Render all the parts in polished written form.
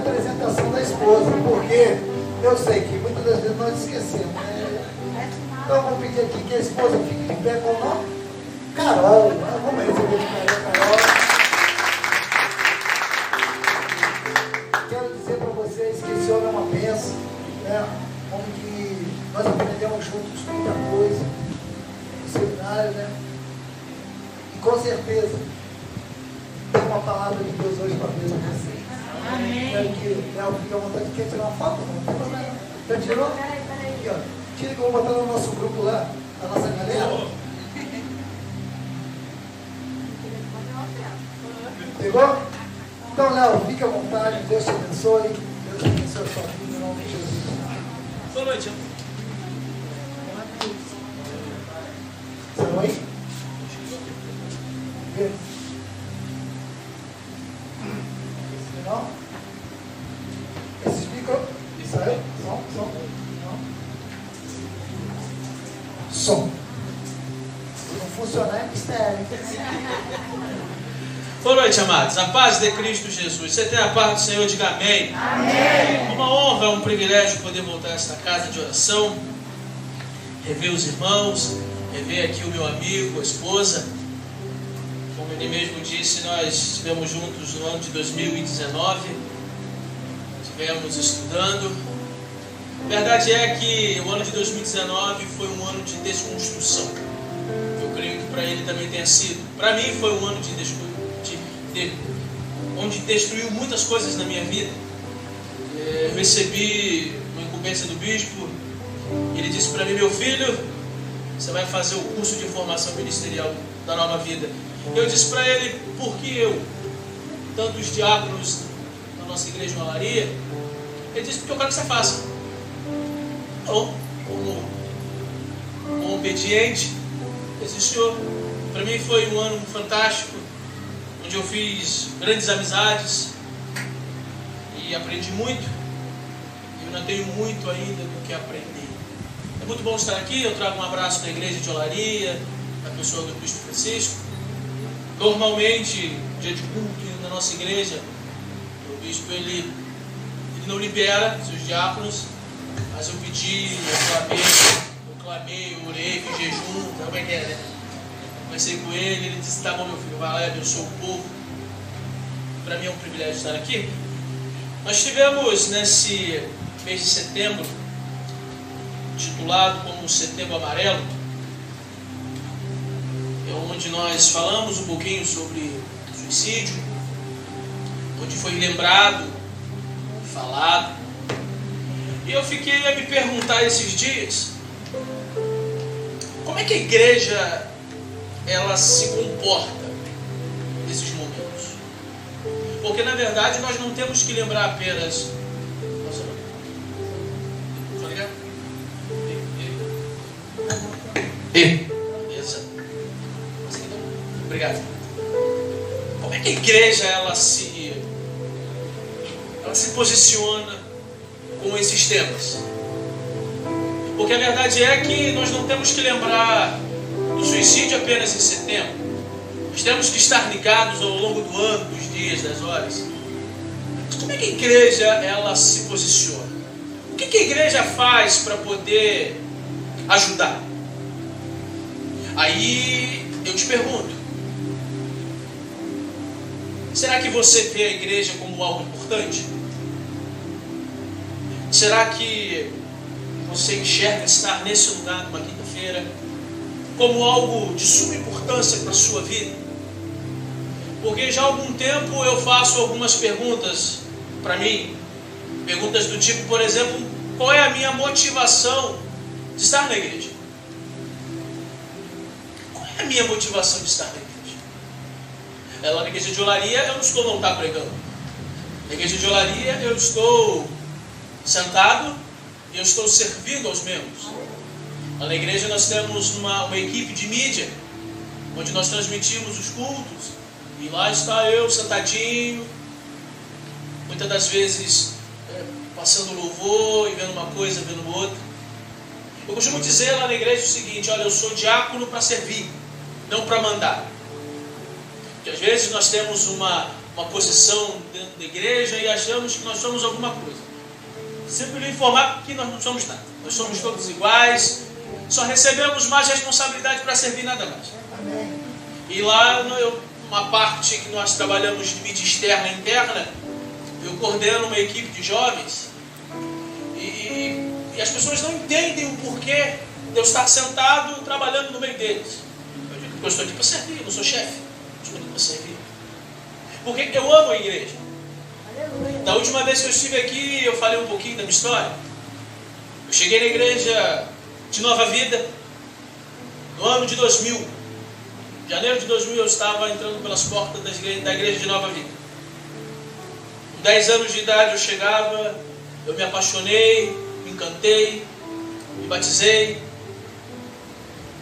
apresentação da esposa, porque eu sei que muitas das vezes nós esquecemos, né? Então vou pedir aqui que a esposa fique de pé com o nome Carol. Vamos receber de Carol. Quero dizer para vocês que esse homem é uma bênção, né? Onde nós aprendemos juntos muita coisa no seminário, né? E com certeza tem uma palavra de Deus hoje para ver vocês. Amém. Quero que Léo fique à vontade. Quer tirar uma foto? Não tem problema. Já tirou? Aqui, ó. Tira que eu vou botar no nosso grupo lá, a nossa galera. Pegou? Então, Léo, fique à vontade. Deus te abençoe. Deus abençoe a sua vida em nome de Jesus. Boa noite. Estão aí? Vê. Não? Esses micro? Isso aí? Som? Não? Som. Se não funcionar é mistério. Boa noite, amados. A paz de Cristo Jesus. Você tem a paz do Senhor, diga amém. Amém. Uma honra, um privilégio poder voltar a esta casa de oração, rever os irmãos, rever aqui o meu amigo, a esposa. Como ele mesmo disse, nós estivemos juntos no ano de 2019, estivemos estudando. A verdade é que o ano de 2019 foi um ano de desconstrução. Eu creio que para ele também tenha sido. Para mim foi um ano onde destruiu muitas coisas na minha vida. Eu recebi uma incumbência do bispo. Ele disse para mim: meu filho, você vai fazer o curso de formação ministerial da Nova Vida. Eu disse para ele: por que eu? Tantos diáconos na nossa igreja em Olaria. Ele disse: porque eu quero que você faça. Então, como obediente, existiu. Para mim foi um ano fantástico, onde eu fiz grandes amizades e aprendi muito. Eu ainda tenho muito ainda do que aprender. É muito bom estar aqui. Eu trago um abraço da igreja de Olaria, da pessoa do Bispo Francisco. Normalmente, dia de culto na nossa igreja, o bispo ele não libera seus diáconos, mas eu pedi, eu clamei, eu orei, fiz jejum, como é que é, né? Conversei com ele disse: tá bom, meu filho, vai lá, abençoa o povo. Para mim é um privilégio estar aqui. Nós tivemos nesse mês de setembro, titulado como Setembro Amarelo, onde nós falamos um pouquinho sobre suicídio, onde foi lembrado, falado. E eu fiquei a me perguntar esses dias, como é que a igreja ela se comporta nesses momentos? Porque na verdade nós não temos que lembrar apenas. Tá ligado? Beleza? Obrigado. Como é que a igreja ela se posiciona com esses temas? Porque a verdade é que nós não temos que lembrar do suicídio apenas em setembro. Nós temos que estar ligados ao longo do ano, dos dias, das horas. Mas como é que a igreja ela se posiciona? O que a igreja faz para poder ajudar? Aí eu te pergunto, será que você vê a igreja como algo importante? Será que você enxerga estar nesse lugar numa quinta-feira como algo de suma importância para a sua vida? Porque já há algum tempo eu faço algumas perguntas para mim, perguntas do tipo, por exemplo, qual é a minha motivação de estar na igreja? Qual é a minha motivação de estar na igreja? Lá na igreja de Olaria eu não estou não estar pregando. Na igreja de Olaria eu estou sentado e eu estou servindo aos membros. Lá na igreja nós temos uma equipe de mídia, onde nós transmitimos os cultos, e lá está eu sentadinho, muitas das vezes passando louvor e vendo uma coisa, vendo outra. Eu costumo dizer lá na igreja o seguinte: olha, eu sou diácono para servir, não para mandar. Porque às vezes nós temos uma uma posição dentro da igreja e achamos que nós somos alguma coisa. Sempre lhe informar que nós não somos nada. Nós somos todos iguais, só recebemos mais responsabilidade para servir, nada mais. Amém. E lá, uma parte que nós trabalhamos de mídia externa e interna, eu coordeno uma equipe de jovens e as pessoas não entendem o porquê de eu estar sentado trabalhando no meio deles. Eu digo que eu estou aqui para servir, eu não sou chefe, eu estou aqui para servir. Porque eu amo a igreja. Da última vez que eu estive aqui, eu falei um pouquinho da minha história. Eu cheguei na igreja de Nova Vida no ano de 2000. Em janeiro de 2000 eu estava entrando pelas portas da igreja de Nova Vida. Com 10 anos de idade eu chegava, eu me apaixonei, me encantei, me batizei,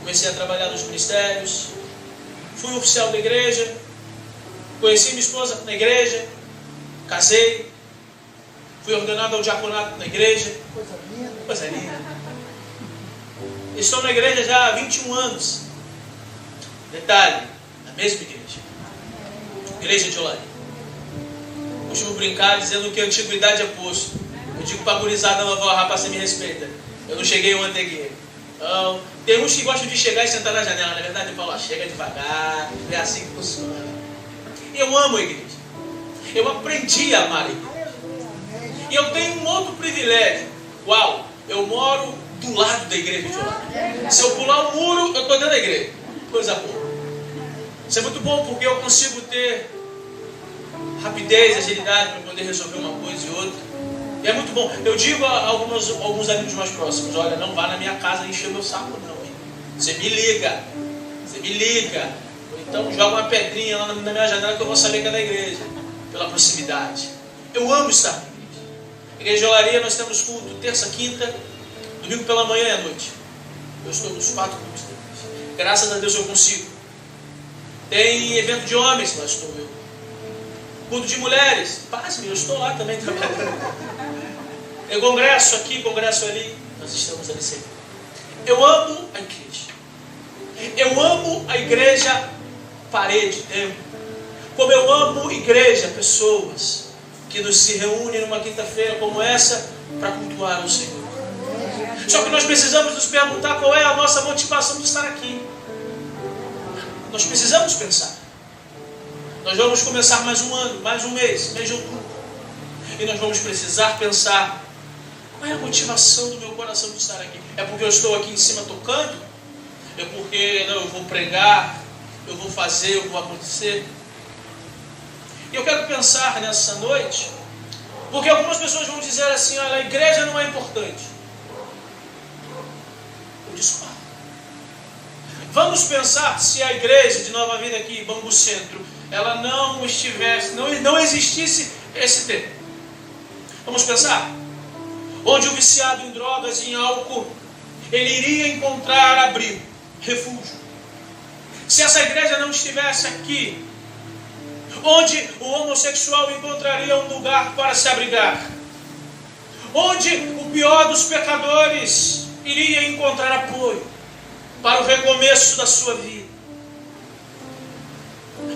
comecei a trabalhar nos ministérios, fui oficial da igreja, conheci minha esposa na igreja, casei, fui ordenado ao diaconato na igreja. Coisa linda. Coisa linda. Estou na igreja já há 21 anos. Detalhe, na mesma igreja. Igreja de Olaria. Costumo brincar dizendo que a antiguidade é posto. Eu digo para a gurizada nova, rapaz, você me respeita. Eu não cheguei ontem aqui. Então, tem uns que gostam de chegar e sentar na janela. Na verdade, eu falo, chega devagar, é assim que funciona. Eu amo a igreja. Eu aprendi a amar a igreja. E eu tenho um outro privilégio. Uau, eu moro do lado da igreja de Olaria. Se eu pular o muro, eu estou dentro da igreja. Coisa boa. Isso é muito bom porque eu consigo ter rapidez, agilidade para poder resolver uma coisa e outra. E é muito bom. Eu digo a alguns amigos mais próximos, olha, não vá na minha casa encher meu saco não, hein? Você me liga. Você me liga. Ou então joga uma pedrinha lá na minha janela que eu vou saber que é da igreja. Pela proximidade. Eu amo estar na igreja. Igreja de Olaria, nós temos culto terça, quinta, domingo pela manhã e à noite. Eu estou nos 4 cultos da igreja. Graças a Deus eu consigo. Tem evento de homens, lá estou eu. Culto de mulheres, pasme, eu estou lá também trabalhando. Tem congresso aqui, congresso ali, nós estamos ali sempre. Eu amo a igreja. Eu amo a igreja parede, templo. Como eu amo igreja, pessoas que nos se reúnem numa quinta-feira como essa para cultuar o Senhor. Só que nós precisamos nos perguntar qual é a nossa motivação de estar aqui. Nós precisamos pensar. Nós vamos começar mais um ano, mais um mês de outubro. E nós vamos precisar pensar qual é a motivação do meu coração de estar aqui. É porque eu estou aqui em cima tocando? É porque não, eu vou pregar, eu vou fazer, eu vou acontecer? E eu quero pensar nessa noite, porque algumas pessoas vão dizer assim, olha, a igreja não é importante. Eu discordo. Vamos pensar se a igreja de Nova Vida aqui, Bangu Centro, ela não estivesse, não existisse esse tempo. Vamos pensar? Onde o viciado em drogas e em álcool, ele iria encontrar abrigo, refúgio. Se essa igreja não estivesse aqui, onde o homossexual encontraria um lugar para se abrigar, onde o pior dos pecadores iria encontrar apoio para o recomeço da sua vida.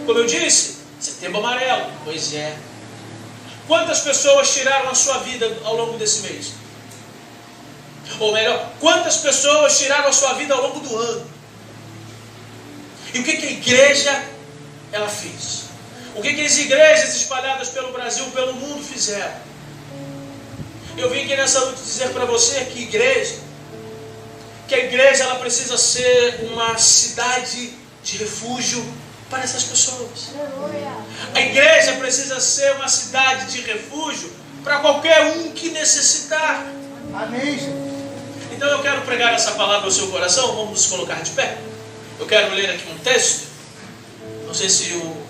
Como eu disse, Setembro Amarelo, pois é. Quantas pessoas tiraram a sua vida ao longo desse mês? Ou melhor, quantas pessoas tiraram a sua vida ao longo do ano? E o que a igreja ela fez? O que as igrejas espalhadas pelo Brasil, pelo mundo fizeram? Eu vim aqui nessa noite dizer para você que a igreja ela precisa ser uma cidade de refúgio para essas pessoas. A igreja precisa ser uma cidade de refúgio para qualquer um que necessitar. Amém. Então eu quero pregar essa palavra ao seu coração. Vamos nos colocar de pé. Eu quero ler aqui um texto. Não sei se o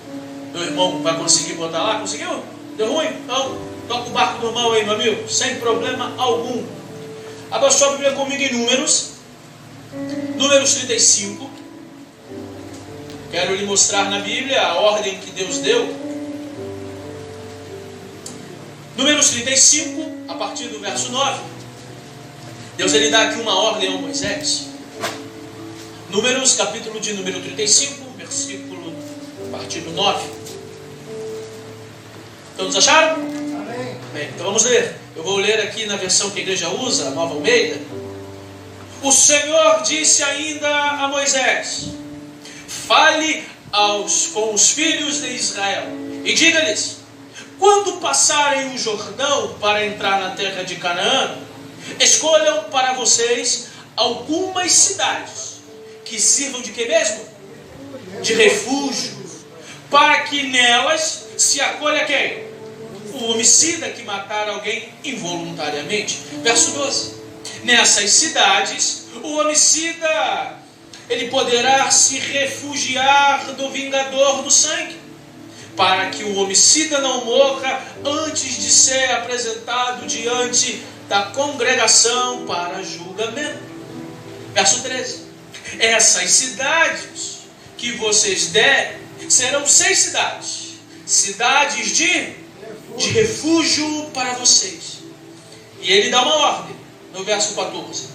meu irmão vai conseguir botar lá. Conseguiu? Deu ruim? Então toca o barco do irmão aí, meu amigo, sem problema algum. Abra sua Bíblia comigo em Números 35. Quero lhe mostrar na Bíblia a ordem que Deus deu. Números 35, a partir do verso 9. Deus ele dá aqui uma ordem a Moisés. Números, capítulo de número 35, versículo a partir do 9. Todos acharam? Amém. Bem, então vamos ler. Eu vou ler aqui na versão que a igreja usa, a Nova Almeida. O Senhor disse ainda a Moisés: fale com os filhos de Israel e diga-lhes: quando passarem o Jordão para entrar na terra de Canaã, escolham para vocês algumas cidades que sirvam de quê mesmo? De refúgio, para que nelas se acolha quem? O homicida que matar alguém involuntariamente. Verso 12. Nessas cidades, o homicida, ele poderá se refugiar do vingador do sangue, para que o homicida não morra antes de ser apresentado diante da congregação para julgamento. Verso 13. Essas cidades que vocês derem serão 6 cidades. Cidades de refúgio para vocês. E ele dá uma ordem no verso 14.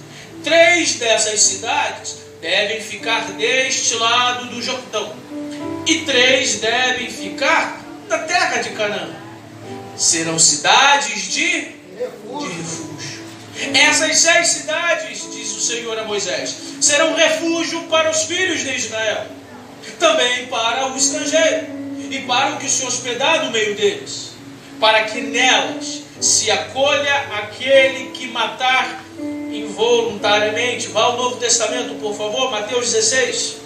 3 dessas cidades devem ficar deste lado do Jordão, e 3 devem ficar na terra de Canaã. Serão cidades de refúgio. Essas 6 cidades, diz o Senhor a Moisés, serão refúgio para os filhos de Israel, também para o estrangeiro e para o que se hospedar no meio deles, para que nelas se acolha aquele que matar involuntariamente. Vá ao Novo Testamento, por favor, Mateus 16.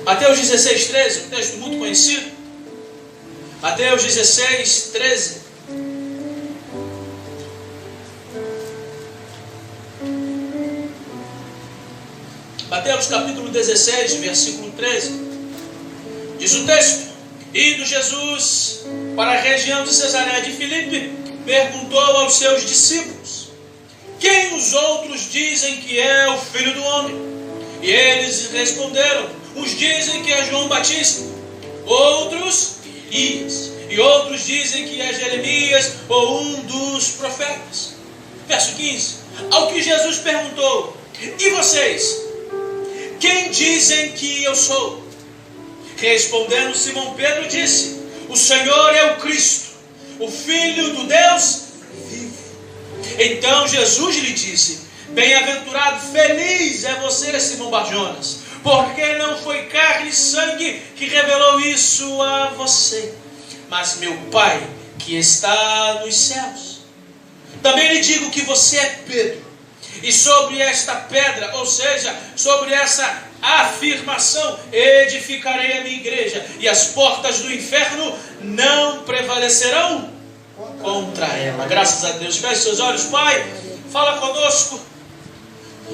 Mateus 16, 13, um texto muito conhecido. Mateus 16, 13. Mateus capítulo 16, versículo 13. Diz o texto: indo Jesus para a região de Cesareia de Filipe, perguntou aos seus discípulos: quem os outros dizem que é o Filho do Homem? E eles responderam: uns dizem que é João Batista, outros Elias, e outros dizem que é Jeremias ou um dos profetas. Verso 15. Ao que Jesus perguntou: e vocês? Quem dizem que eu sou? Respondendo Simão Pedro disse: o Senhor é o Cristo, o Filho do Deus vivo. Então Jesus lhe disse: bem-aventurado, feliz é você, Simão Barjonas, porque não foi carne e sangue que revelou isso a você, mas meu Pai que está nos céus. Também lhe digo que você é Pedro, e sobre esta pedra, ou seja, sobre essa afirmação, edificarei a minha igreja, e as portas do inferno não prevalecerão contra ela. Graças a Deus. Feche seus olhos. Pai, fala conosco.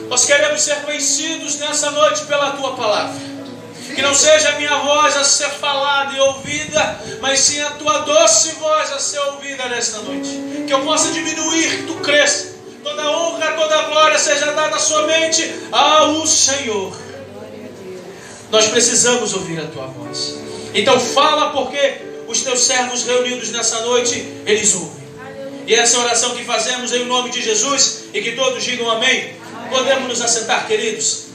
Nós queremos ser conhecidos nessa noite pela tua palavra. Que não seja a minha voz a ser falada e ouvida, mas sim a tua doce voz a ser ouvida nesta noite. Que eu possa diminuir, que tu cresça. Toda honra, toda glória seja dada somente ao Senhor. Nós precisamos ouvir a tua voz. Então fala, porque os teus servos reunidos nessa noite, eles ouvem. E essa é a oração que fazemos em nome de Jesus, e que todos digam amém. Podemos nos assentar, queridos.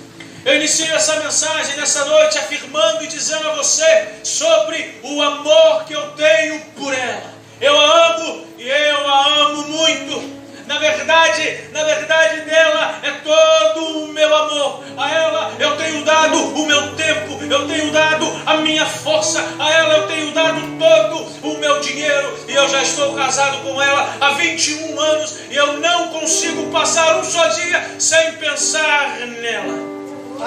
Eu inicio essa mensagem nessa noite afirmando e dizendo a você sobre o amor que eu tenho por ela. Eu a amo e eu a amo muito. Na verdade dela é todo o meu amor. A ela eu tenho dado o meu tempo, eu tenho dado a minha força, a ela eu tenho dado todo o meu dinheiro. E eu já estou casado com ela há 21 anos e eu não consigo passar um só dia sem pensar nela.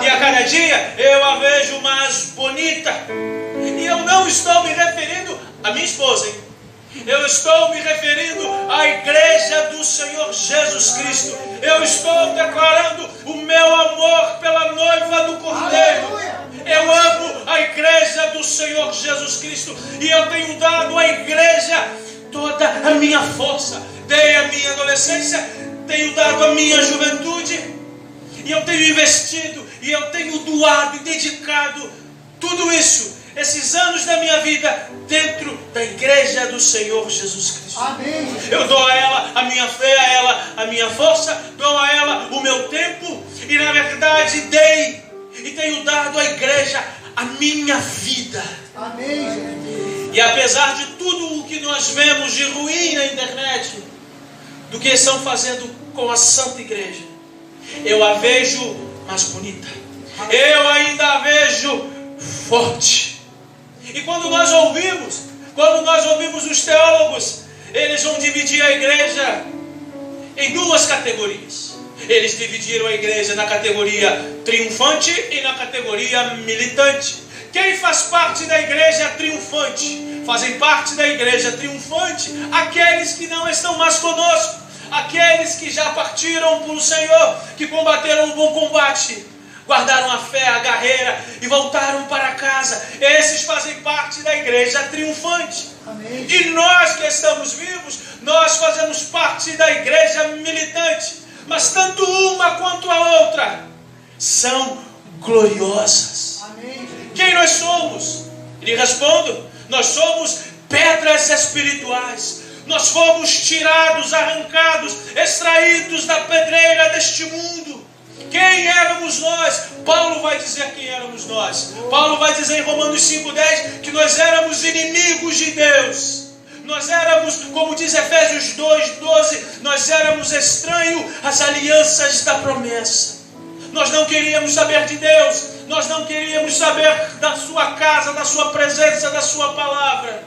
E a cada dia eu a vejo mais bonita. E eu não estou me referindo à minha esposa, hein? Eu estou me referindo à igreja do Senhor Jesus Cristo. Eu estou declarando o meu amor pela noiva do Cordeiro. Eu amo a igreja do Senhor Jesus Cristo. E eu tenho dado à igreja toda a minha força. Dei a minha adolescência, tenho dado a minha juventude. E eu tenho investido, e eu tenho doado e dedicado tudo isso, esses anos da minha vida, dentro da igreja do Senhor Jesus Cristo. Amém. Eu dou a ela a minha fé, a ela a minha força, dou a ela o meu tempo, e na verdade dei e tenho dado à igreja a minha vida. Amém. E apesar de tudo o que nós vemos de ruim na internet, do que estão fazendo com a Santa Igreja, eu a vejo mais bonita. Eu ainda a vejo forte. E quando nós ouvimos os teólogos, eles vão dividir a igreja em duas categorias. Eles dividiram a igreja na categoria triunfante e na categoria militante. Quem faz parte da igreja triunfante? Fazem parte da igreja triunfante aqueles que não estão mais conosco, aqueles que já partiram para o Senhor, que combateram o bom combate, guardaram a fé, a carreira e voltaram para casa. Esses fazem parte da igreja triunfante. Amém. E nós que estamos vivos, nós fazemos parte da igreja militante. Mas tanto uma quanto a outra são gloriosas. Amém. Quem nós somos? Lhe respondo: nós somos pedras espirituais. Nós fomos tirados, arrancados, extraídos da pedreira deste mundo. Quem éramos nós? Paulo vai dizer quem éramos nós. Paulo vai dizer em Romanos 5,10 que nós éramos inimigos de Deus. Nós éramos, como diz Efésios 2,12, nós éramos estranhos às alianças da promessa. Nós não queríamos saber de Deus. Nós não queríamos saber da sua casa, da sua presença, da sua palavra.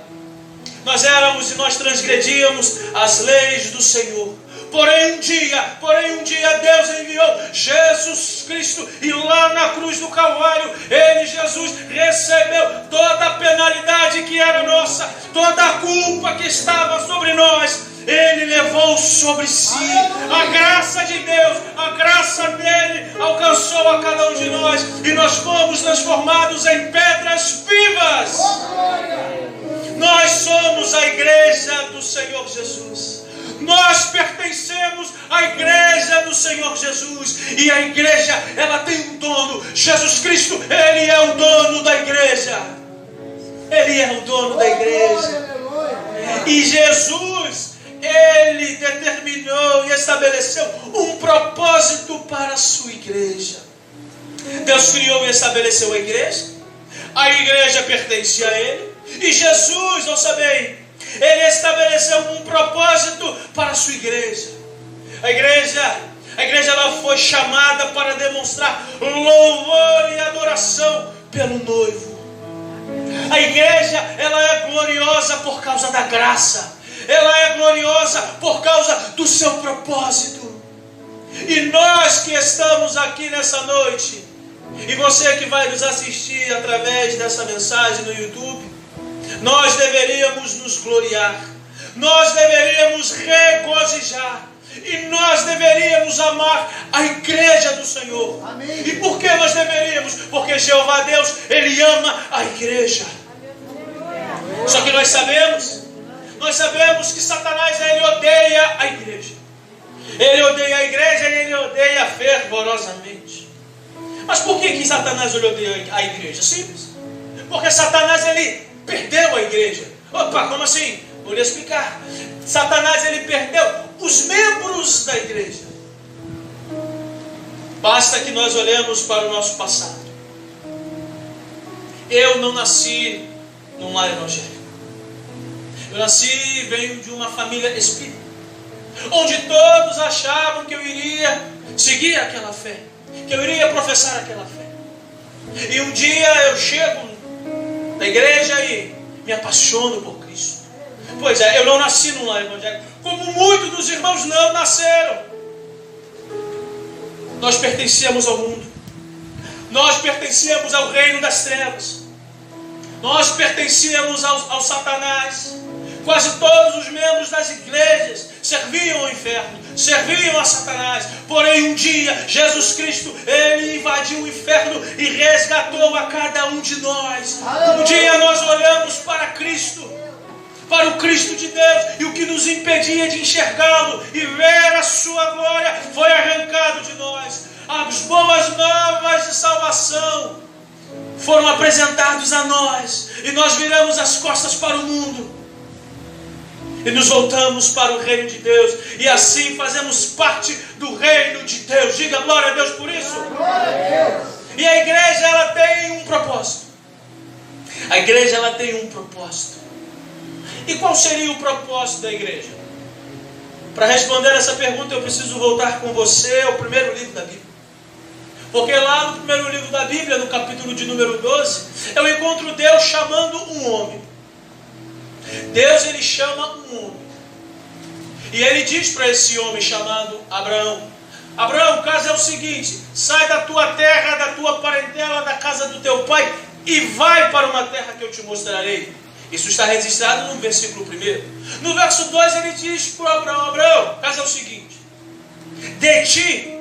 Nós éramos e nós transgredíamos as leis do Senhor. Porém um dia Deus enviou Jesus Cristo, e lá na cruz do Calvário, Jesus recebeu toda a penalidade que era nossa, toda a culpa que estava sobre nós. Ele levou sobre si. A graça de Deus, a graça dele alcançou a cada um de nós, e nós fomos transformados em pedras vivas. Nós somos a igreja do Senhor Jesus. Nós pertencemos à igreja do Senhor Jesus. E a igreja, ela tem um dono. Jesus Cristo, Ele é o dono da igreja. Ele é o dono da igreja. E Jesus, Ele determinou e estabeleceu um propósito para a sua igreja. Deus criou e estabeleceu a igreja pertence a Ele. E Jesus, ouça bem, Ele estabeleceu um propósito para a sua igreja. A igreja ela foi chamada para demonstrar louvor e adoração pelo noivo. A igreja, ela é gloriosa por causa da graça. Ela é gloriosa por causa do seu propósito. E nós que estamos aqui nessa noite, e você que vai nos assistir através dessa mensagem no YouTube, nós deveríamos nos gloriar, nós deveríamos regozijar, e nós deveríamos amar a igreja do Senhor. Amém. E por que nós deveríamos? Porque Jeová Deus, Ele ama a igreja. Só que nós sabemos que Satanás, ele odeia a igreja. Ele odeia a igreja e ele odeia fervorosamente. Mas por que Satanás odeia a igreja? Simples. Porque Satanás, ele perdeu a igreja. Opa, como assim? Vou lhe explicar. Satanás, ele perdeu os membros da igreja. Basta que nós olhemos para o nosso passado. Eu não nasci num lar evangélico. Eu venho de uma família espírita, onde todos achavam que eu iria seguir aquela fé, que eu iria professar aquela fé. E um dia eu chego na igreja e me apaixono por Cristo. Pois é, eu não nasci num lar evangélico, como muitos dos irmãos não nasceram. Nós pertencíamos ao mundo. Nós pertencíamos ao reino das trevas. Nós pertencíamos ao Satanás. Quase todos os membros das igrejas serviam ao inferno, serviam a Satanás. Porém um dia Jesus Cristo, Ele invadiu o inferno e resgatou a cada um de nós. Um dia nós olhamos para Cristo, para o Cristo de Deus, e o que nos impedia de enxergá-lo e ver a sua glória foi arrancado de nós. As boas novas de salvação foram apresentados a nós, e nós viramos as costas para o mundo e nos voltamos para o reino de Deus, e assim fazemos parte do reino de Deus. Diga glória a Deus por isso. Glória a Deus. E a igreja, ela tem um propósito. A igreja, ela tem um propósito. E qual seria o propósito da igreja? Para responder essa pergunta, eu preciso voltar com você ao primeiro livro da Bíblia. Porque lá no primeiro livro da Bíblia, no capítulo de número 12, eu encontro Deus chamando um homem. Deus, ele chama um homem. E ele diz para esse homem chamado Abraão: Abraão, o caso é o seguinte: sai da tua terra, da tua parentela, da casa do teu pai e vai para uma terra que eu te mostrarei. Isso está registrado no versículo 1. No verso 2 ele diz para Abraão: Abraão, o caso é o seguinte: de ti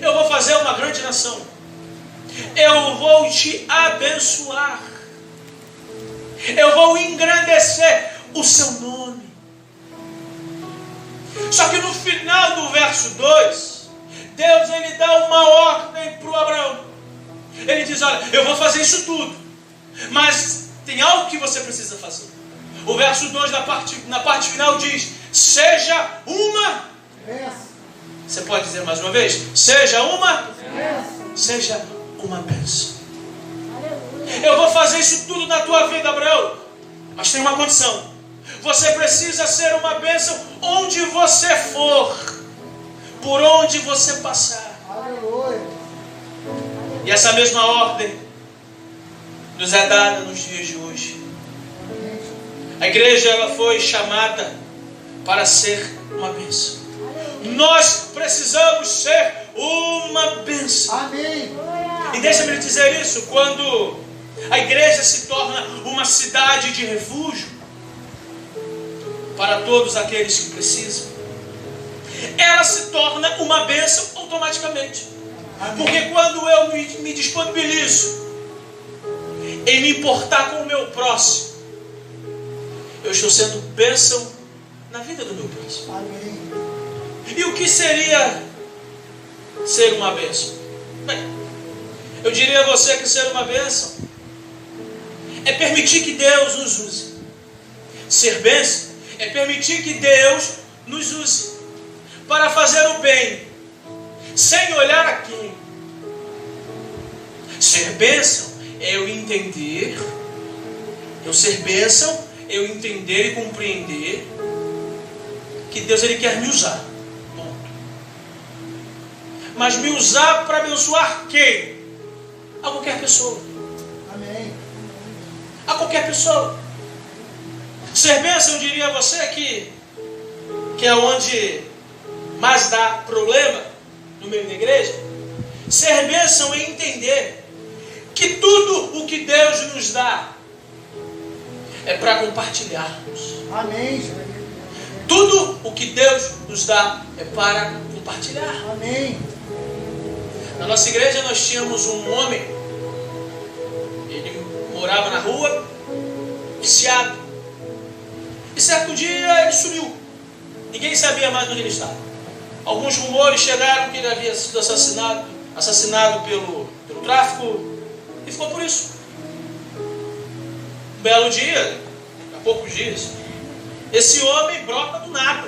eu vou fazer uma grande nação, eu vou te abençoar, eu vou engrandecer o seu nome. Só que no final do verso 2, Deus, ele dá uma ordem para o Abraão. Ele diz: olha, eu vou fazer isso tudo, mas tem algo que você precisa fazer. O verso 2 na parte final diz: seja uma bênção. Você pode dizer mais uma vez? Seja uma bênção. Seja uma bênção. Eu vou fazer isso tudo na tua vida, Abraão, mas tem uma condição: você precisa ser uma bênção onde você for, por onde você passar. Aleluia. E essa mesma ordem nos é dada nos dias de hoje. A igreja, ela foi chamada para ser uma bênção. Nós precisamos ser uma bênção. Amém. E deixa-me lhe dizer isso: quando a igreja se torna uma cidade de refúgio para todos aqueles que precisam, ela se torna uma bênção automaticamente. Amém. Porque quando eu me disponibilizo em me importar com o meu próximo, eu estou sendo bênção na vida do meu próximo. Amém. E o que seria ser uma bênção? Bem, eu diria a você que ser uma bênção é permitir que Deus nos use. Ser bênção é permitir que Deus nos use para fazer o bem, sem olhar a quem. Ser bênção é eu entender, ser bênção é eu entender e compreender que Deus, ele quer me usar. Ponto. Mas me usar para abençoar quem? A qualquer pessoa. Amém. A qualquer pessoa. Ser bênção, eu diria a você que é onde mais dá problema no meio da igreja. Ser bênção é entender que tudo o que Deus nos dá é para compartilharmos. Amém. Tudo o que Deus nos dá é para compartilhar. Amém. Na nossa igreja nós tínhamos um homem, ele morava na rua, viciado. E certo dia ele sumiu. Ninguém sabia mais onde ele estava. Alguns rumores chegaram que ele havia sido assassinado pelo tráfico, e ficou por isso. Um belo dia, há poucos dias, esse homem brota do nada.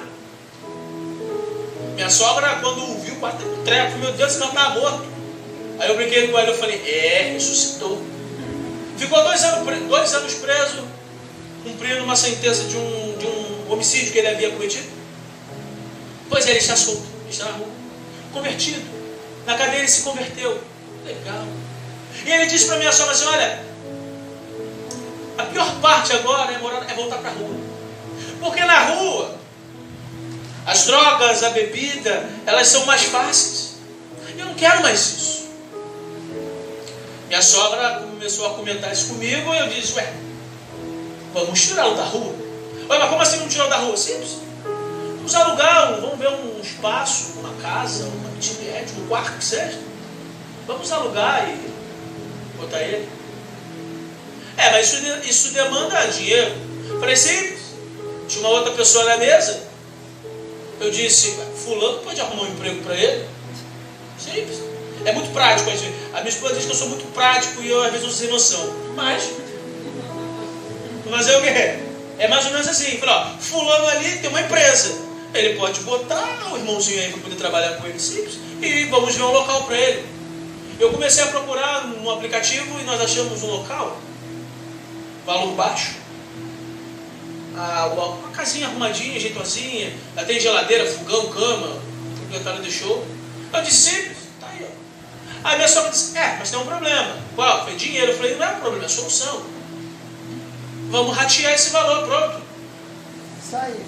Minha sogra, quando o viu, bateu no treco: meu Deus, esse não está morto. Aí eu brinquei com ele, eu falei: ressuscitou. Ficou 2 anos preso, cumprindo uma sentença de um homicídio que ele havia cometido. Pois é, ele está solto, está na rua, convertido. Na cadeia ele se converteu. Legal. E ele disse para minha sogra assim: olha, a pior parte agora é voltar para a rua. Porque na rua, as drogas, a bebida, elas são mais fáceis. Eu não quero mais isso. Minha sogra começou a comentar isso comigo, e eu disse: vamos tirá-lo da rua. Mas como assim não tirá-lo da rua? Simples. Vamos alugar, vamos ver um espaço, uma casa, uma kitnet, um quarto que seja. Vamos alugar e botar ele. Mas isso demanda dinheiro. Falei: simples. Tinha uma outra pessoa na mesa. Eu disse: fulano pode arrumar um emprego para ele? Simples. É muito prático. A minha esposa diz que eu sou muito prático e eu às vezes não sei noção. Mas fazer o quê? É mais ou menos assim. Falei: fulano ali tem uma empresa. Ele pode botar o irmãozinho aí para poder trabalhar com ele. Simples. E vamos ver um local para ele. Eu comecei a procurar no aplicativo e nós achamos um local, valor baixo. uma casinha arrumadinha, jeitosinha, ela tem geladeira, fogão, cama, tudo que ela deixou. Eu disse, simples, tá aí, ó. Aí minha sogra disse, mas tem um problema. Qual? Foi dinheiro. Eu falei, não é um problema, é solução. Vamos ratear esse valor, pronto. Isso aí.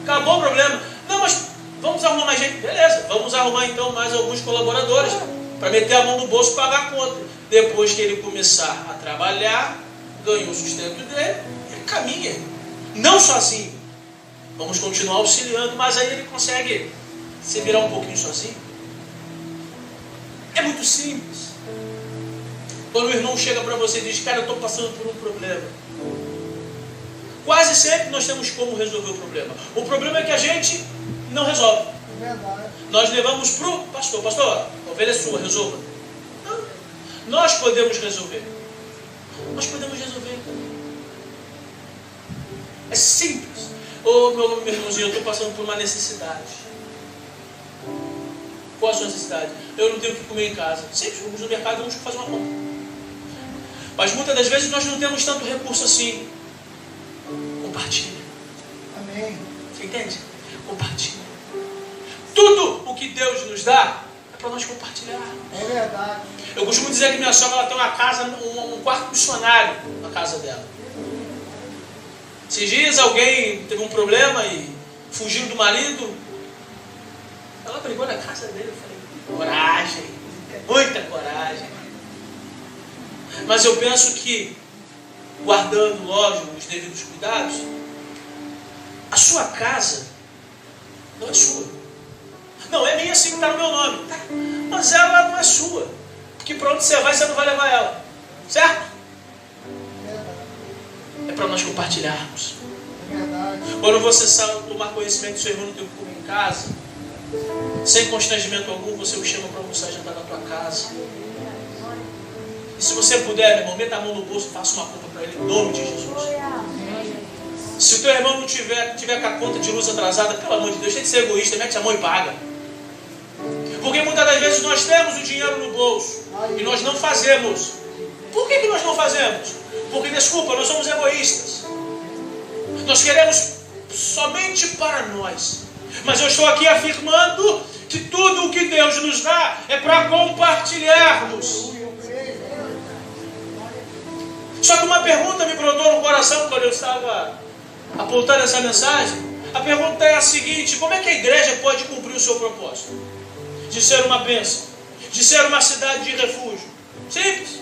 Acabou o problema. Não, mas vamos arrumar mais gente. Beleza, vamos arrumar então mais alguns colaboradores para meter a mão no bolso e pagar a conta. Depois que ele começar a trabalhar, ganha o sustento dele, ele caminha. Não sozinho. Vamos continuar auxiliando, mas aí ele consegue se virar um pouquinho sozinho. É muito simples. Quando o irmão chega para você e diz, cara, eu estou passando por um problema. Quase sempre nós temos como resolver o problema. O problema é que a gente não resolve. É verdade. Nós levamos para o pastor. Pastor, a ovelha é sua, resolva. Não. Nós podemos resolver. Nós podemos resolver. É simples. Ô meu irmãozinho, eu estou passando por uma necessidade. Qual a sua necessidade? Eu não tenho o que comer em casa. Simples, vamos no mercado e vamos fazer uma compra. Mas muitas das vezes nós não temos tanto recurso assim. Compartilha. Amém. Você entende? Compartilha. Tudo o que Deus nos dá é para nós compartilhar. É verdade. Eu costumo dizer que minha sogra ela tem uma casa, um quarto missionário na casa dela. Esses dias alguém teve um problema e fugiu do marido. Ela brigou na casa dele. Eu falei, coragem, muita coragem. Mas eu penso que, guardando, lógico, os devidos cuidados, a sua casa não é sua. Não, é minha sim, que está no meu nome. Tá? Mas ela não é sua. Porque para onde você vai, você não vai levar ela. Certo? É para nós compartilharmos. É verdade. Quando você sabe tomar conhecimento do seu irmão no teu comer em casa, sem constrangimento algum, você o chama para almoçar e jantar na tua casa. E se você puder, meu irmão, meta a mão no bolso e faça uma compra para ele, em nome de Jesus. Se o teu irmão não tiver com a conta de luz atrasada, pelo amor de Deus, tem que ser egoísta, mete a mão e paga. Porque muitas das vezes nós temos o dinheiro no bolso e nós não fazemos. Por que nós não fazemos? Porque, desculpa, nós somos egoístas. Nós queremos somente para nós. Mas eu estou aqui afirmando que tudo o que Deus nos dá é para compartilharmos. Só que uma pergunta me brotou no coração quando eu estava apontando essa mensagem. A pergunta é a seguinte: como é que a igreja pode cumprir o seu propósito? De ser uma bênção, de ser uma cidade de refúgio. Simples.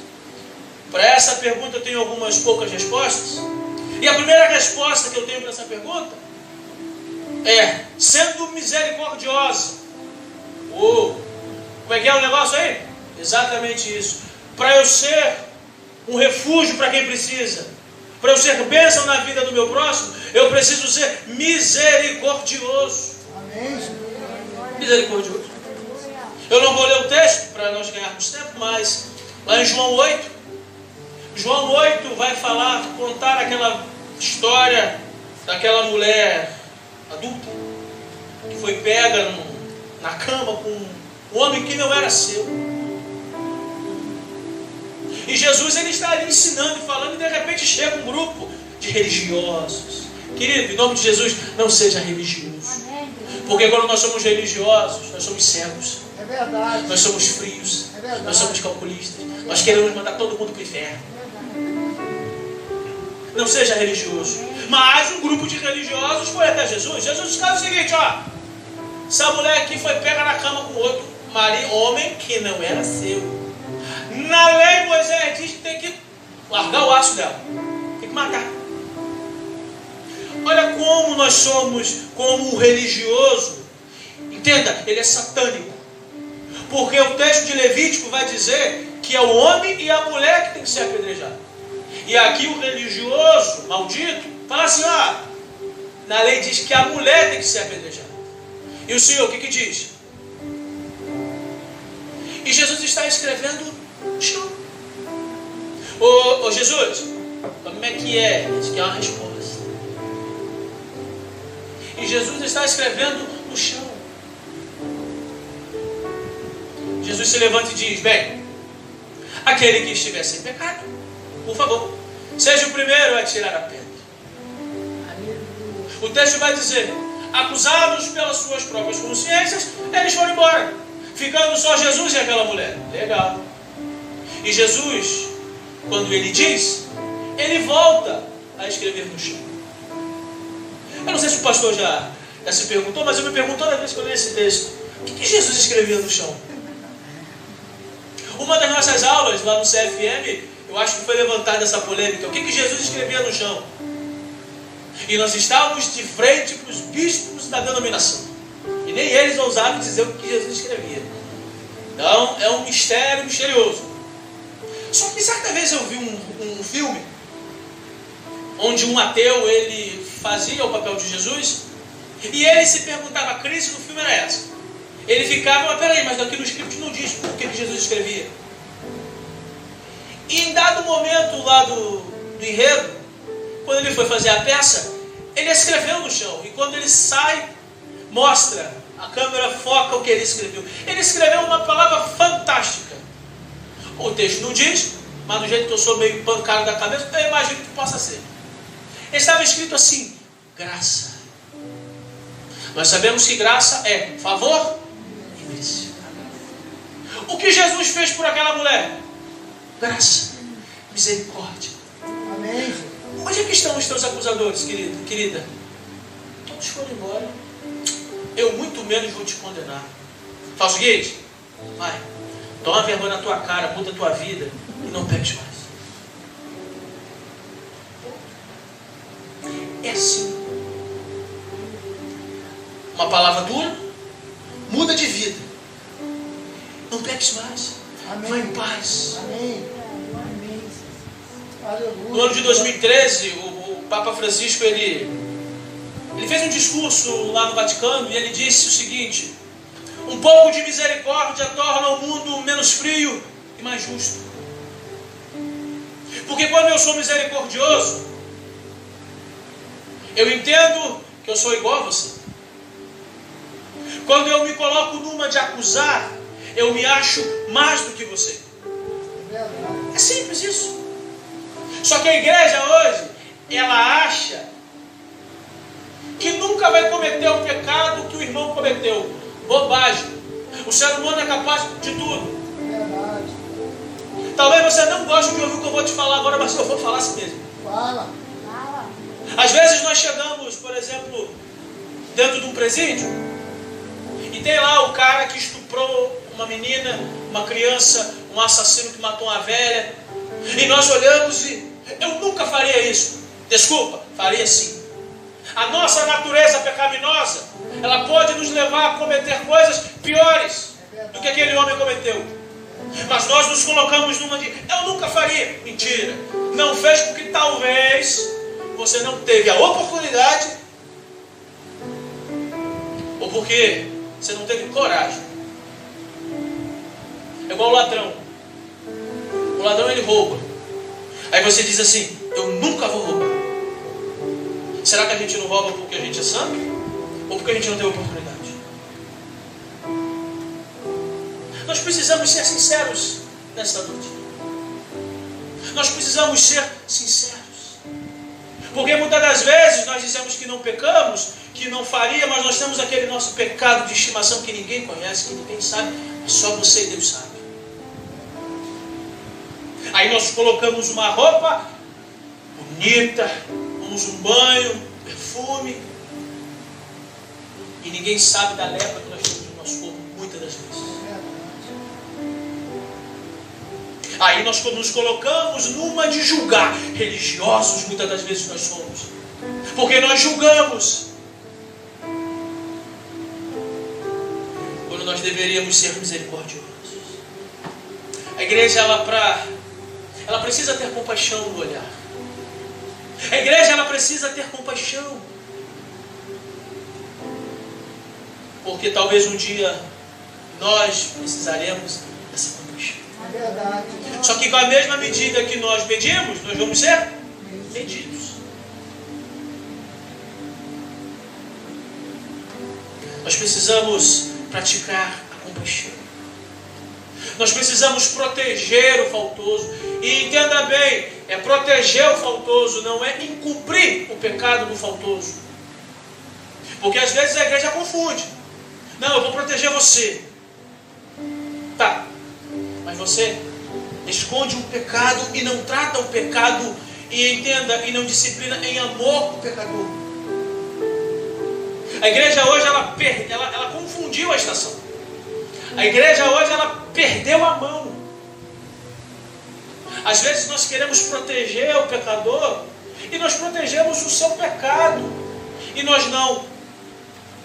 Para essa pergunta eu tenho algumas poucas respostas. E a primeira resposta que eu tenho para essa pergunta é sendo misericordiosa. Como é que é o negócio aí? Exatamente isso. Para eu ser um refúgio para quem precisa, para eu ser bênção na vida do meu próximo, eu preciso ser misericordioso. Amém. Misericordioso. Eu não vou ler o texto para nós ganharmos tempo, mas lá em João 8, João 8 vai contar aquela história daquela mulher adulta que foi pega na cama com um homem que não era seu. E Jesus ele está ali ensinando e falando, e de repente chega um grupo de religiosos. Querido, em nome de Jesus, não seja religioso. Porque quando nós somos religiosos, nós somos cegos. É verdade. Nós somos frios. É verdade. Nós somos calculistas. Nós queremos mandar todo mundo para o inferno. Não seja religioso. Mas um grupo de religiosos foi até Jesus. Jesus disse o seguinte, ó. Essa mulher aqui foi pega na cama com outro homem que não era seu. Na lei Moisés diz que tem que largar o aço dela. Tem que matar. Olha como nós somos, como o religioso. Entenda, ele é satânico. Porque o texto de Levítico vai dizer que é o homem e a mulher que tem que ser apedrejado. E aqui o religioso, maldito, fala assim, ó. Na lei diz que a mulher tem que ser apedrejada. E o Senhor, o que diz? E Jesus está escrevendo no chão. Ô Jesus, como é que é? Isso aqui é uma resposta. E Jesus está escrevendo no chão. Jesus se levanta e diz, bem, aquele que estiver sem pecado, por favor, seja o primeiro a tirar a pedra. O texto vai dizer: acusados pelas suas próprias consciências, eles foram embora, ficando só Jesus e aquela mulher. Legal. E Jesus, quando ele diz, ele volta a escrever no chão. Eu não sei se o pastor já se perguntou, mas eu me pergunto toda vez que eu leio esse texto: o que Jesus escrevia no chão? Uma das nossas aulas lá no CFM, eu acho que foi levantada essa polêmica: o que Jesus escrevia no chão? E nós estávamos de frente para os bispos da denominação, e nem eles ousaram dizer o que Jesus escrevia. Então é um mistério misterioso. Só que certa vez eu vi um filme onde um ateu, ele fazia o papel de Jesus, e ele se perguntava: a crise do filme era essa. Ele ficava: mas peraí, mas aqui no script não diz o que Jesus escrevia. E em dado momento lá do enredo, quando ele foi fazer a peça, ele escreveu no chão. E quando ele sai, mostra, a câmera foca o que ele escreveu. Ele escreveu uma palavra fantástica. O texto não diz, mas do jeito que eu sou meio pancado da cabeça, eu imagino que possa ser. Estava escrito assim: graça. Nós sabemos que graça é favor e vício. O que Jesus fez por aquela mulher? Graça, misericórdia. Amém. Onde é que estão os teus acusadores, querido, querida? Todos foram embora. Eu muito menos vou te condenar. Falso guide, vai, toma vergonha na tua cara, muda a tua vida e não peques mais. É assim. Uma palavra dura, muda de vida. Não peques mais. Amém. Vai em paz. Amém. Aleluia. No ano de 2013, o Papa Francisco, ele fez um discurso lá no Vaticano e ele disse o seguinte: um pouco de misericórdia torna o mundo menos frio e mais justo. Porque quando eu sou misericordioso, eu entendo que eu sou igual a você. Quando eu me coloco numa de acusar, eu me acho mais do que você. É simples isso. Só que a igreja hoje, ela acha que nunca vai cometer o pecado que o irmão cometeu. Bobagem. O ser humano é capaz de tudo. Talvez você não goste de ouvir o que eu vou te falar agora, mas eu vou falar assim mesmo. Fala. Às vezes nós chegamos, por exemplo, dentro de um presídio, e tem lá o cara que estuprou uma menina, uma criança, um assassino que matou uma velha, e nós olhamos e: eu nunca faria isso. Desculpa, faria sim. A nossa natureza pecaminosa, ela pode nos levar a cometer coisas piores do que aquele homem cometeu. Mas nós nos colocamos numa de: eu nunca faria. Mentira. Não fez porque talvez você não teve a oportunidade, ou porque você não teve coragem. É igual o ladrão. O ladrão, ele rouba. Aí você diz assim: eu nunca vou roubar. Será que a gente não rouba porque a gente é santo? Ou porque a gente não tem oportunidade? Nós precisamos ser sinceros nesta noite. Nós precisamos ser sinceros. Porque muitas das vezes nós dizemos que não pecamos, que não faria, mas nós temos aquele nosso pecado de estimação que ninguém conhece, que ninguém sabe, só você e Deus sabe. Aí nós colocamos uma roupa bonita, damos um banho, perfume, e ninguém sabe da lepra que nós temos no nosso corpo, muitas das vezes. Aí nós nos colocamos numa de julgar. Religiosos muitas das vezes nós somos, porque nós julgamos quando nós deveríamos ser misericordiosos. A igreja, ela precisa ter compaixão no olhar. A igreja, ela precisa ter compaixão, porque talvez um dia nós precisaremos dessa compaixão. É verdade. Só que com a mesma medida que nós medimos, nós vamos ser medidos. Nós precisamos praticar a compaixão. Nós precisamos proteger o faltoso. E entenda bem, é proteger o faltoso, não é encobrir o pecado do faltoso. Porque às vezes a igreja confunde. Não, eu vou proteger você. Tá. Mas você esconde um pecado e não trata o pecado, e entenda, e não disciplina em amor o pecador. A igreja hoje, ela confundiu a estação. A igreja hoje, ela perdeu a mão. Às vezes nós queremos proteger o pecador e nós protegemos o seu pecado. E nós não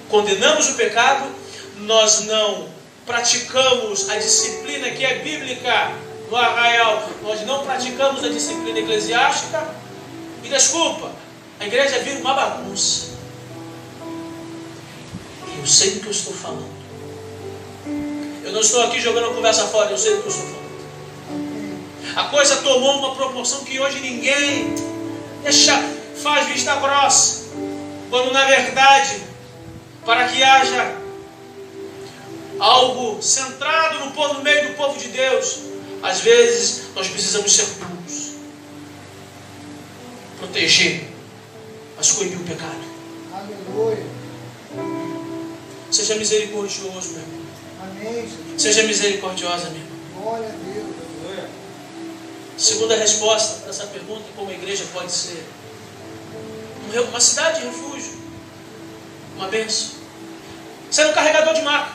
condenamos o pecado, nós não praticamos a disciplina que é bíblica no arraial, nós não praticamos a disciplina eclesiástica e desculpa, a igreja vira uma bagunça. Eu sei do que eu estou falando. Eu não estou aqui jogando a conversa fora, eu sei do que eu estou falando. A coisa tomou uma proporção que hoje ninguém faz vista grossa, quando na verdade, para que haja algo centrado no meio do povo de Deus, às vezes nós precisamos ser puros, proteger, mas coibir o pecado. Aleluia. Seja misericordioso, meu irmão. Amém. Seja misericordiosa, meu irmão. Glória a Deus. Segunda resposta para essa pergunta, como a igreja pode ser uma cidade de refúgio, uma bênção. Ser um carregador de marca.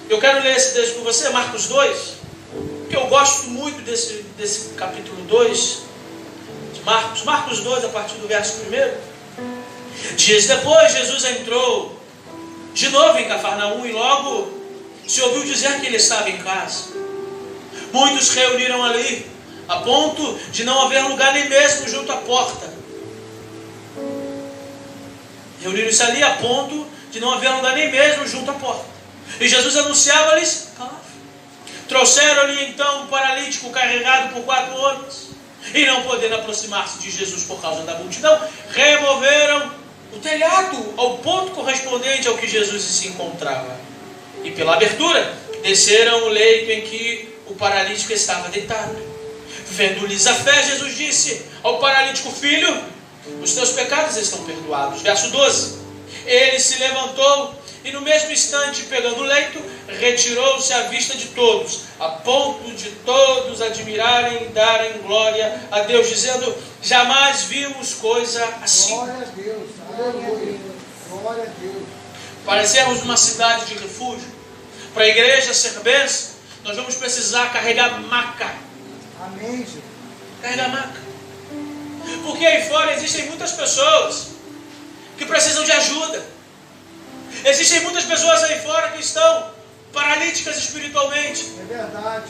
Eu quero ler esse texto com você, Marcos 2, porque eu gosto muito desse capítulo 2 de Marcos. Marcos 2, a partir do verso 1. Dias depois, Jesus entrou de novo em Cafarnaum e logo se ouviu dizer que ele estava em casa. Muitos se reuniram ali, a ponto de não haver lugar nem mesmo junto à porta. Reuniram-se ali a ponto de não haver lugar nem mesmo junto à porta. E Jesus anunciava-lhes palavra. Trouxeram-lhe então um paralítico carregado por 4 homens. E não podendo aproximar-se de Jesus por causa da multidão, removeram o telhado ao ponto correspondente ao que Jesus se encontrava. E pela abertura, desceram o leito em que o paralítico estava deitado. Vendo-lhes a fé, Jesus disse ao paralítico: filho, os teus pecados estão perdoados. Verso 12. Ele se levantou e no mesmo instante, pegando o leito, retirou-se à vista de todos, a ponto de todos admirarem e darem glória a Deus, dizendo: jamais vimos coisa assim. Glória a Deus. Aleluia. Glória a Deus. Para sermos uma cidade de refúgio, para a igreja ser bênção, nós vamos precisar carregar maca. Amém, Jesus. Carregar maca. Porque aí fora existem muitas pessoas que precisam de ajuda. Existem muitas pessoas aí fora que estão paralíticas espiritualmente. É verdade.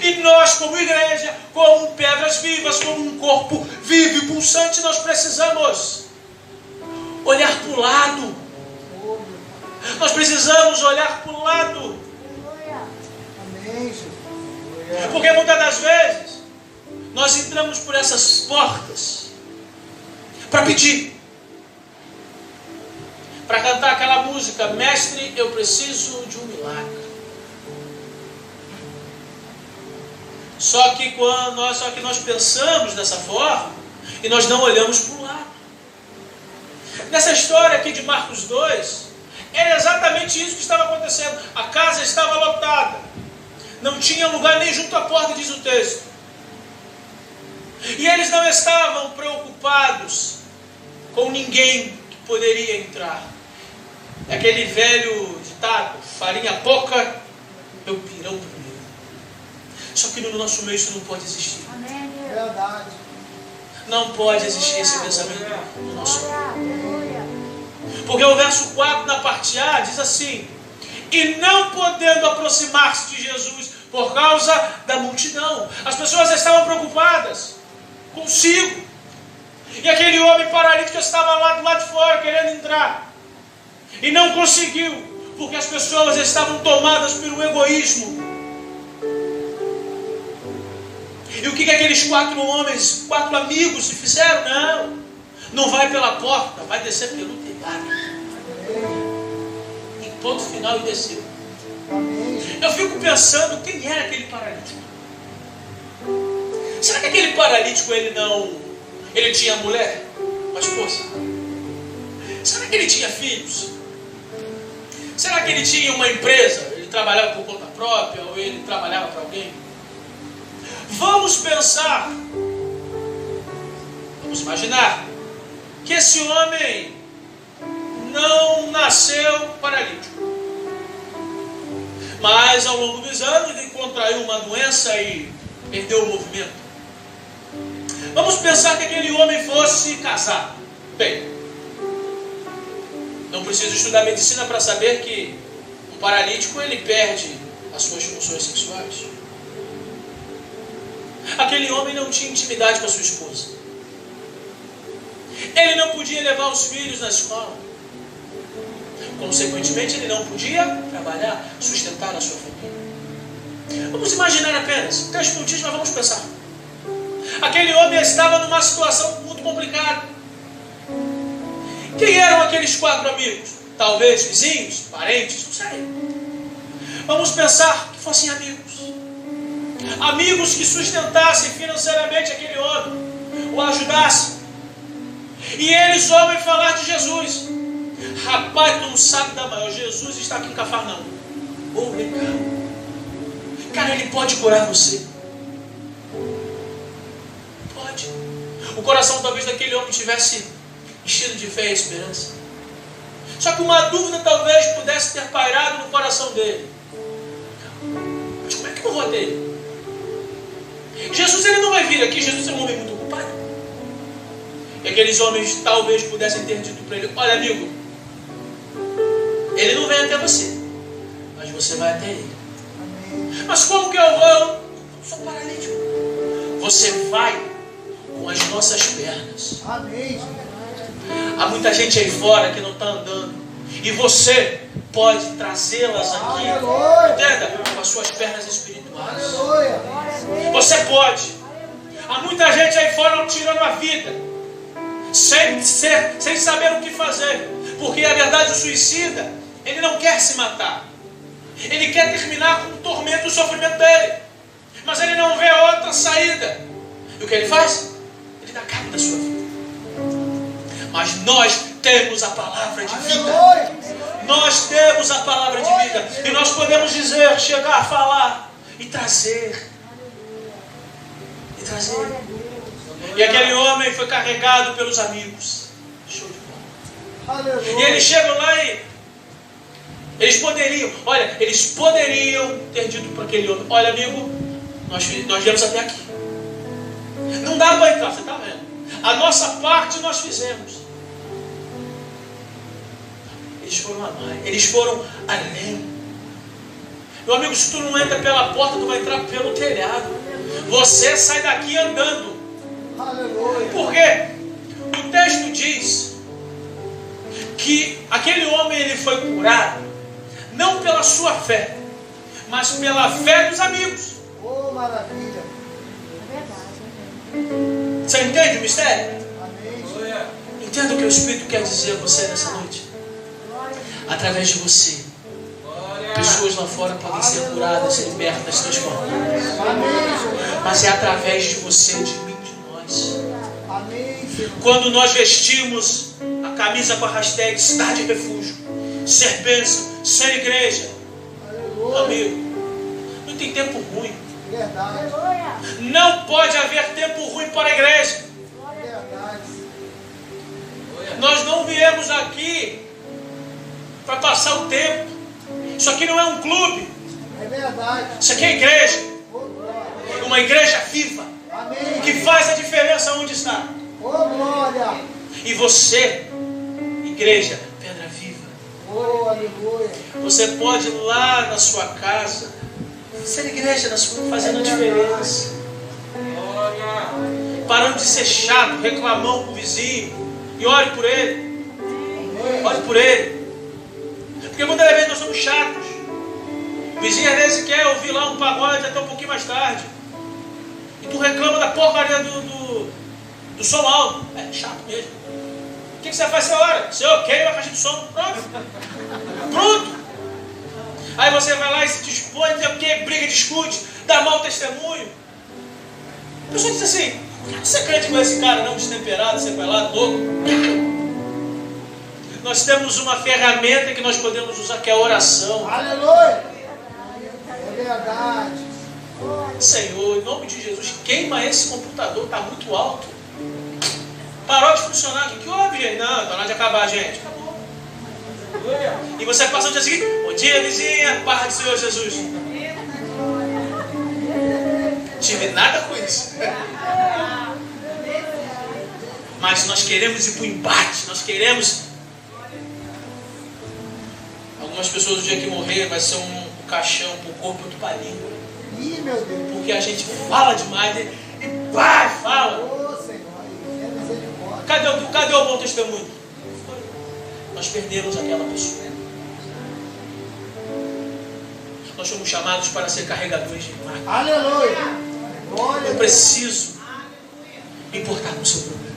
E nós, como igreja, como pedras vivas, como um corpo vivo e pulsante, nós precisamos olhar para o lado. Nós precisamos olhar para o lado. Amém, Jesus. Porque muitas das vezes nós entramos por essas portas para pedir, para cantar aquela música: mestre, eu preciso de um milagre. Só que nós pensamos dessa forma e nós não olhamos para o lado. Nessa história aqui de Marcos 2, era exatamente isso que estava acontecendo. A casa estava lotada, não tinha lugar nem junto à porta, diz o texto. E eles não estavam preocupados com ninguém que poderia entrar. Aquele velho ditado: farinha pouca, meu pirão primeiro. Só que no nosso meio isso não pode existir. Amém. Verdade. Não pode existir esse pensamento no nosso meio. Porque o verso 4 na parte A diz assim: e não podendo aproximar-se de Jesus por causa da multidão. As pessoas estavam preocupadas consigo. E aquele homem paralítico estava lá do lado de fora querendo entrar. E não conseguiu, porque as pessoas estavam tomadas pelo egoísmo. E o que aqueles 4 homens, 4 amigos se fizeram? Não vai pela porta, vai descer pelo telhado. E ponto final, e desceu. Eu fico pensando, quem era aquele paralítico? Será que aquele paralítico ele tinha mulher? Uma esposa? Será que ele tinha filhos? Será que ele tinha uma empresa? Ele trabalhava por conta própria ou ele trabalhava para alguém? Vamos pensar, vamos imaginar que esse homem não nasceu paralítico, mas ao longo dos anos ele contraiu uma doença e perdeu o movimento. Vamos pensar que aquele homem fosse casar. Bem, não preciso estudar medicina para saber que um paralítico ele perde as suas funções sexuais. Aquele homem não tinha intimidade com a sua esposa. Ele não podia levar os filhos na escola. Consequentemente, ele não podia trabalhar, sustentar a sua família. Vamos imaginar apenas, 3 pontinhos, mas vamos pensar. Aquele homem estava numa situação muito complicada. Quem eram aqueles 4 amigos? Talvez vizinhos, parentes, não sei. Vamos pensar que fossem amigos. Amigos que sustentassem financeiramente aquele homem, o ajudassem. E eles ouvem falar de Jesus. Rapaz, tu não sabe da maior, Jesus está aqui em Cafarnaum. Oh, legal. Cara, ele pode curar você. Pode. O coração talvez daquele homem tivesse enchido de fé e esperança. Só que uma dúvida talvez pudesse ter pairado no coração dele. Mas como é que eu vou até ele? Jesus ele não vai vir aqui, Jesus é um homem muito ocupado. E aqueles homens talvez pudessem ter dito para ele: olha amigo, ele não vem até você, mas você vai até ele. Mas como que eu vou? Eu sou paralítico. Você vai com as nossas pernas. Amém. Há muita gente aí fora que não está andando, e você pode trazê-las aqui, entenda? Com as suas pernas espirituais. Aleluia. Você pode. Há muita gente aí fora tirando a vida, sem saber o que fazer, porque a verdade, o suicida, ele não quer se matar, ele quer terminar com o tormento e o sofrimento dele, mas ele não vê outra saída. E o que ele faz? Ele dá cabo da sua vida. Mas nós temos a palavra de vida. Nós temos a palavra de vida. E nós podemos dizer, chegar, falar e trazer. E trazer. E aquele homem foi carregado pelos amigos. Show de bola. E eles chegam lá e eles poderiam ter dito para aquele homem: olha amigo, nós viemos até aqui. Não dá para entrar, você está vendo? A nossa parte nós fizemos. Eles foram a mais, eles foram além. Meu amigo, se tu não entra pela porta, tu vai entrar pelo telhado. Você sai daqui andando. Aleluia. Por quê? O texto diz que aquele homem ele foi curado não pela sua fé, mas pela fé dos amigos. Oh, maravilha. Você entende o mistério? Amém. Entenda o que o Espírito quer dizer a você nessa noite. Através de você, pessoas lá fora podem ser curadas, libertas, transformadas. Mas é através de você, de mim, de nós. Quando nós vestimos a camisa com a hashtag Cidade Refúgio, ser bênção, ser igreja, amigo, não tem tempo ruim. Verdade. Não pode haver tempo ruim para a igreja. Verdade. Nós não viemos aqui para passar o tempo. Isso aqui não é um clube. É verdade. Isso aqui é igreja. Oh, glória. Uma igreja viva, Amém. que faz a diferença onde está. Oh, glória. E você, igreja, pedra viva, Oh, aleluia. você pode ir lá na sua casa ser igreja, fazendo a diferença. Parando de ser chato, reclamão com o vizinho. E ore por ele. Ore por ele. Porque muitas vezes nós somos chatos. O vizinho às vezes quer ouvir lá um pagode até um pouquinho mais tarde. E tu reclama da porcaria do som alto. É chato mesmo. O que você faz essa hora? Senhor, queima a caixa de som. Pronto. Pronto. Aí você vai lá e se dispõe, não sei o que, briga, discute, dá mau testemunho. A pessoa diz assim: por que você crente com esse cara não destemperado, sequelado, louco? nós temos uma ferramenta que nós podemos usar, que é a oração. Aleluia. É verdade. Senhor, em nome de Jesus, queima esse computador, está muito alto. Parou de funcionar. O que houve, gente? Não, está na hora de acabar, gente. Acabou. E você passa o dia seguinte: bom dia, vizinha, paz do Senhor Jesus. Não tive nada com isso. Mas nós queremos ir para o embate, nós queremos. Algumas pessoas, no dia que morrer, vai ser um caixão para o corpo, outro para a língua. Ih, meu Deus. Porque a gente fala demais e vai, fala. Ô, Senhor, é misericórdia. Cadê o bom testemunho? Nós perdemos aquela pessoa. Nós somos chamados para ser carregadores de marca. Aleluia. Glória. Eu preciso me importar com o seu problema.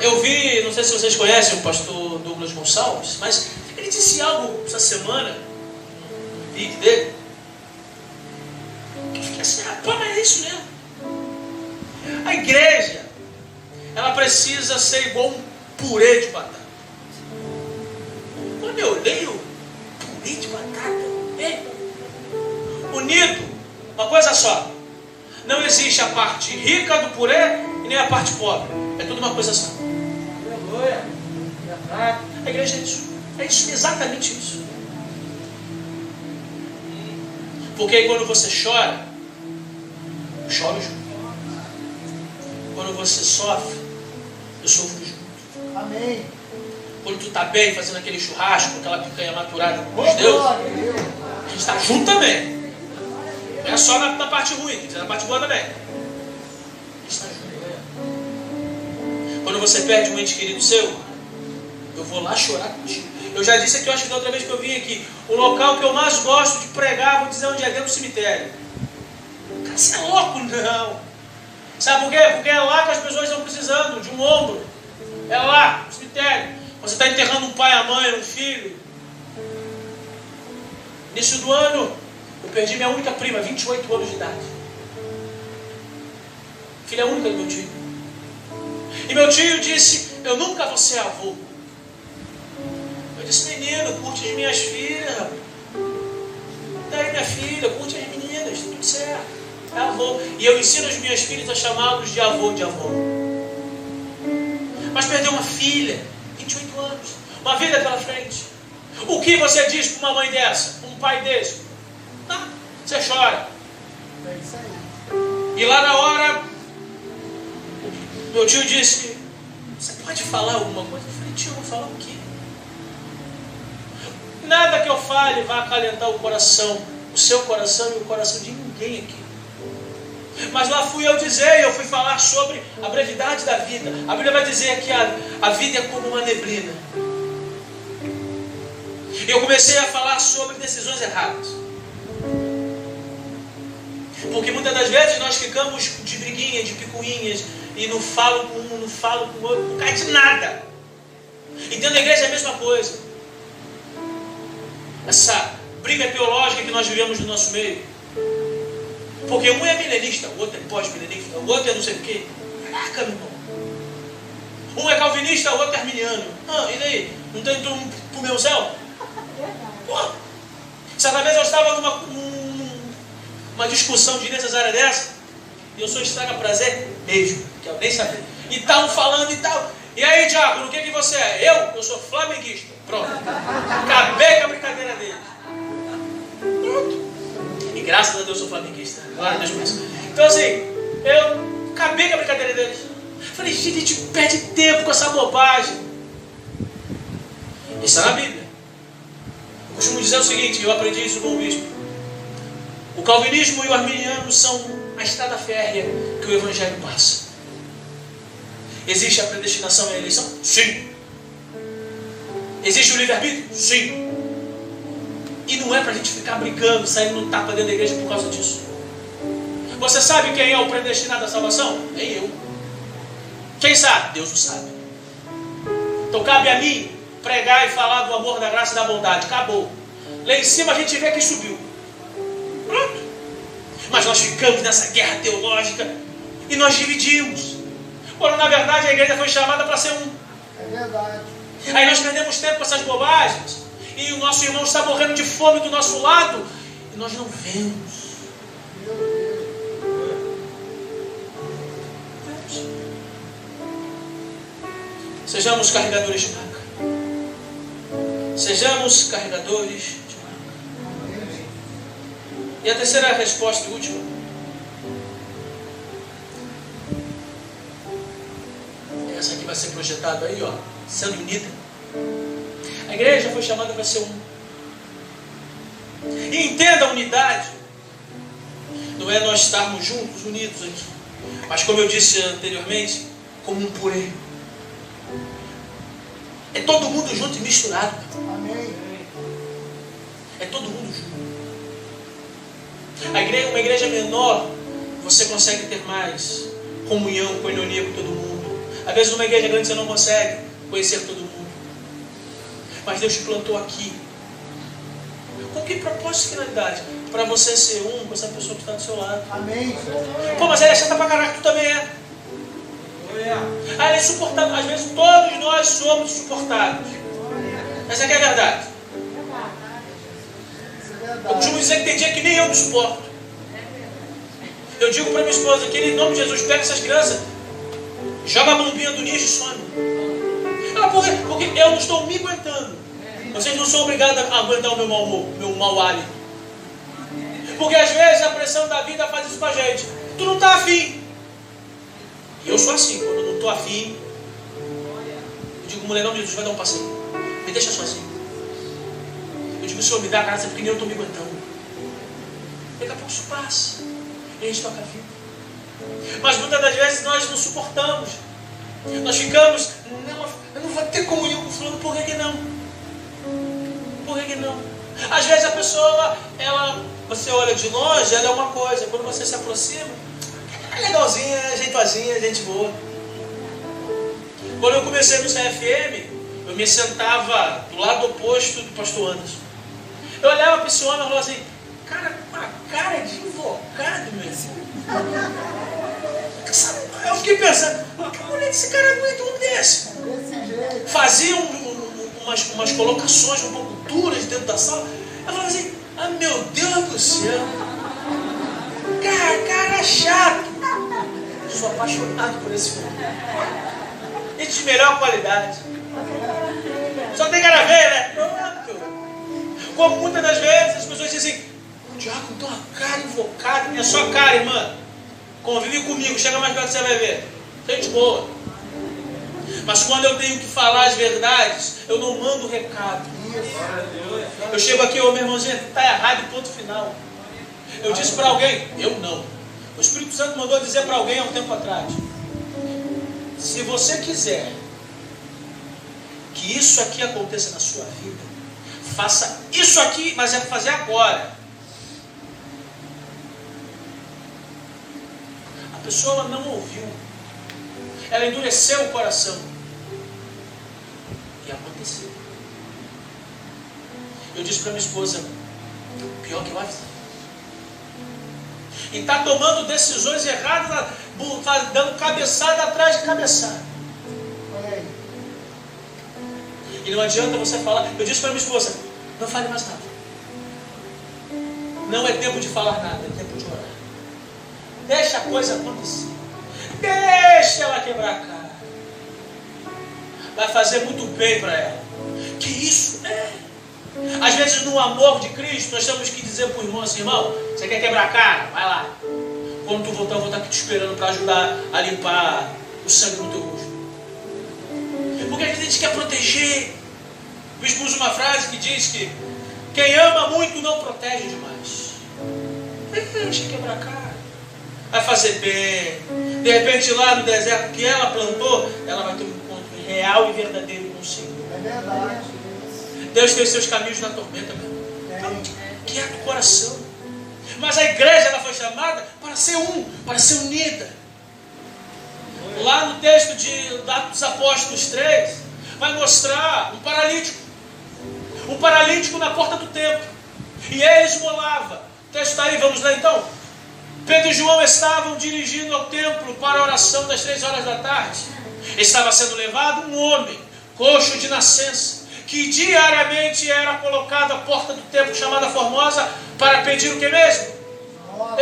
Eu vi, não sei se vocês conhecem o pastor Douglas Gonçalves, mas ele disse algo essa semana, no vídeo dele, que eu fiquei assim: rapaz, mas é isso mesmo. A igreja, ela precisa ser igual um purê de batata. Quando eu leio purê de batata, unido, uma coisa só. Não existe a parte rica do purê e nem a parte pobre. É tudo uma coisa só. A igreja é isso. É isso, exatamente isso. Porque aí quando você chora, eu choro junto. Quando você sofre, eu sofro junto. Amém. Quando tu está bem fazendo aquele churrasco, aquela picanha maturada com os Deus, a gente está junto também. Não é só na parte ruim, tem que ser na parte boa também. A gente está junto. Quando você perde um ente querido seu, eu vou lá chorar contigo. Eu já disse aqui, eu acho que da outra vez que eu vim aqui, o local que eu mais gosto de pregar, vou dizer onde é, dentro do cemitério. Cara, você é louco? Não. Sabe por quê? Porque é lá que as pessoas estão precisando de um ombro. É lá, no cemitério. Você está enterrando um pai, a mãe, um filho. Início do ano, eu perdi minha única prima, 28 anos de idade. Filha única do meu tio. E meu tio disse: eu nunca vou ser avô. Eu disse: menino, curte as minhas filhas. Daí minha filha, curte as meninas, tudo certo. É avô. E eu ensino as minhas filhas a chamá-los de avô, de avô. Mas perdeu uma filha, 28 anos, uma vida pela frente. O que você diz para uma mãe dessa, para um pai desse? Ah, você chora. É isso aí. E lá na hora, meu tio disse: você pode falar alguma coisa? Eu falei: tio, eu vou falar o quê? Nada que eu fale vai acalentar o coração, o seu coração e o coração de ninguém aqui. Mas lá fui eu dizer, eu fui falar sobre a brevidade da vida. A Bíblia vai dizer que a vida é como uma neblina. E eu comecei a falar sobre decisões erradas. Porque muitas das vezes nós ficamos de briguinhas, de picuinhas, e não falo com um, não falo com o outro, não cai de nada. E dentro da igreja é a mesma coisa. Essa briga teológica que nós vivemos no nosso meio. Porque um é milenista, o outro é pós-milenista, o outro é não sei o quê. Caraca, meu irmão. Um é calvinista, o outro é arminiano. Ah, e daí? Não tem ido pro meu céu? Pô. Certa vez eu estava numa discussão desnecessária dessa, e eu sou estraga prazer mesmo, que eu nem sabia. E estavam falando e tal. E aí, Diácono, o que você é? Eu sou flamenguista. Pronto. Acabei com a brincadeira deles. Pronto. E graças a Deus eu sou flamenguista. Glória a Deus por isso. Então assim, eu acabei com a brincadeira deles. Falei: gente, a gente perde tempo com essa bobagem. Isso está na Bíblia. Eu costumo dizer o seguinte, eu aprendi isso com o bispo. O calvinismo e o arminiano são a estrada férrea que o evangelho passa. Existe a predestinação e a eleição? Sim. Existe o livre-arbítrio? Sim. E não é para a gente ficar brigando, saindo no tapa dentro da igreja por causa disso. Você sabe quem é o predestinado à salvação? Nem eu. Quem sabe? Deus o sabe. Então cabe a mim pregar e falar do amor, da graça e da bondade. Acabou. Lá em cima a gente vê quem subiu. Pronto. Mas nós ficamos nessa guerra teológica e nós dividimos. Quando na verdade a igreja foi chamada para ser um. É verdade. Aí nós perdemos tempo com essas bobagens. E o nosso irmão está morrendo de fome do nosso lado. E nós não vemos. Meu Deus. Sejamos carregadores de maca. Sejamos carregadores de maca. E a terceira resposta e última. Essa aqui vai ser projetada aí, ó, sendo unida. A igreja foi chamada para ser um. E entenda a unidade. Não é nós estarmos juntos, unidos aqui. Mas como eu disse anteriormente, como um purê. É todo mundo junto e misturado. Amém. É todo mundo junto. Uma igreja menor, você consegue ter mais comunhão, coinonia com todo mundo. Às vezes numa igreja grande você não consegue conhecer todo mundo. Mas Deus te plantou aqui. Com que propósito e finalidade? Para você ser um com essa pessoa que está do seu lado. Amém. Pô, mas ele é chata pra caraca, tu também é. Ah, ele é insuportável. Às vezes todos nós somos suportáveis. Essa aqui é a verdade. Eu costumo dizer que tem dia que nem eu me suporto. Eu digo para minha esposa que em nome de Jesus, pega essas crianças, joga a bombinha do nicho e some. Ah, porque eu não estou me aguentando. Vocês não são obrigados a aguentar o meu mau humor, meu mau hálito. Porque às vezes a pressão da vida faz isso com a gente. Tu não está afim. E eu sou assim, quando eu não estou afim, eu digo, mulher, não, Jesus, vai dar um passeio. Me deixa sozinho. Eu digo, Senhor, me dá graça, porque nem eu estou me aguentando. Daqui a pouco isso passa. E a gente toca a vida. Mas muitas das vezes nós não suportamos. Nós ficamos, não, eu não vou ter comunhão com o fulano, por que não? Por que não? Às vezes a pessoa, você olha de longe, ela é uma coisa. Quando você se aproxima, é legalzinha, é jeitosinha, gente boa. Quando eu comecei no CFM, eu me sentava do lado oposto do pastor Anderson. Eu olhava para esse homem e falava assim, cara, com a cara de invocado, meu irmão. Eu fiquei pensando, que mulher desse cara aguenta um desse? Fazia umas colocações um pouco duras dentro da sala. Eu falava assim, ah, meu Deus do céu. Cara chato. Sou apaixonado por esse homem. Gente de melhor qualidade. Só tem cara velha, né? Pronto. Como muitas das vezes as pessoas dizem assim, o diácono tem uma cara invocada, minha só cara, irmã. Convive comigo, chega mais perto que você vai ver. Gente boa. Mas quando eu tenho que falar as verdades, eu não mando recado. Eu chego aqui, ô meu irmãozinho, está errado, ponto final. Eu disse para alguém, eu não. O Espírito Santo mandou dizer para alguém há um tempo atrás, se você quiser que isso aqui aconteça na sua vida, faça isso aqui, mas é para fazer agora. A pessoa não ouviu, ela endureceu o coração e aconteceu. Eu disse para minha esposa, pior que eu avisei. E está tomando decisões erradas, dando cabeçada atrás de cabeçada. E não adianta você falar. Eu disse para minha esposa, não fale mais nada. Não é tempo de falar nada, é tempo de orar. Deixa a coisa acontecer. Deixa ela quebrar a cara. Vai fazer muito bem para ela. Que isso? Às vezes no amor de Cristo nós temos que dizer para o irmão assim, irmão, você quer quebrar a cara? Vai lá. Quando tu voltar, eu vou estar aqui te esperando para ajudar a limpar o sangue no teu rosto. Porque a gente quer proteger. O bispo usa uma frase que diz que quem ama muito não protege demais. Deixa quebrar a cara. Vai fazer bem. De repente lá no deserto que ela plantou, ela vai ter um encontro real e verdadeiro com o Senhor. É verdade. Deus tem seus caminhos na tormenta, meu irmão. Então, quieta o coração. Mas a igreja ela foi chamada para ser para ser unida. Lá no texto de Atos dos Apóstolos 3, vai mostrar um paralítico. Um paralítico na porta do templo. E ele esmolava. O texto está aí, vamos lá então. Pedro e João estavam dirigindo ao templo para a oração das 3 horas da tarde. estava sendo levado um homem, coxo de nascença, que diariamente era colocado à porta do templo chamada Formosa para pedir o que mesmo?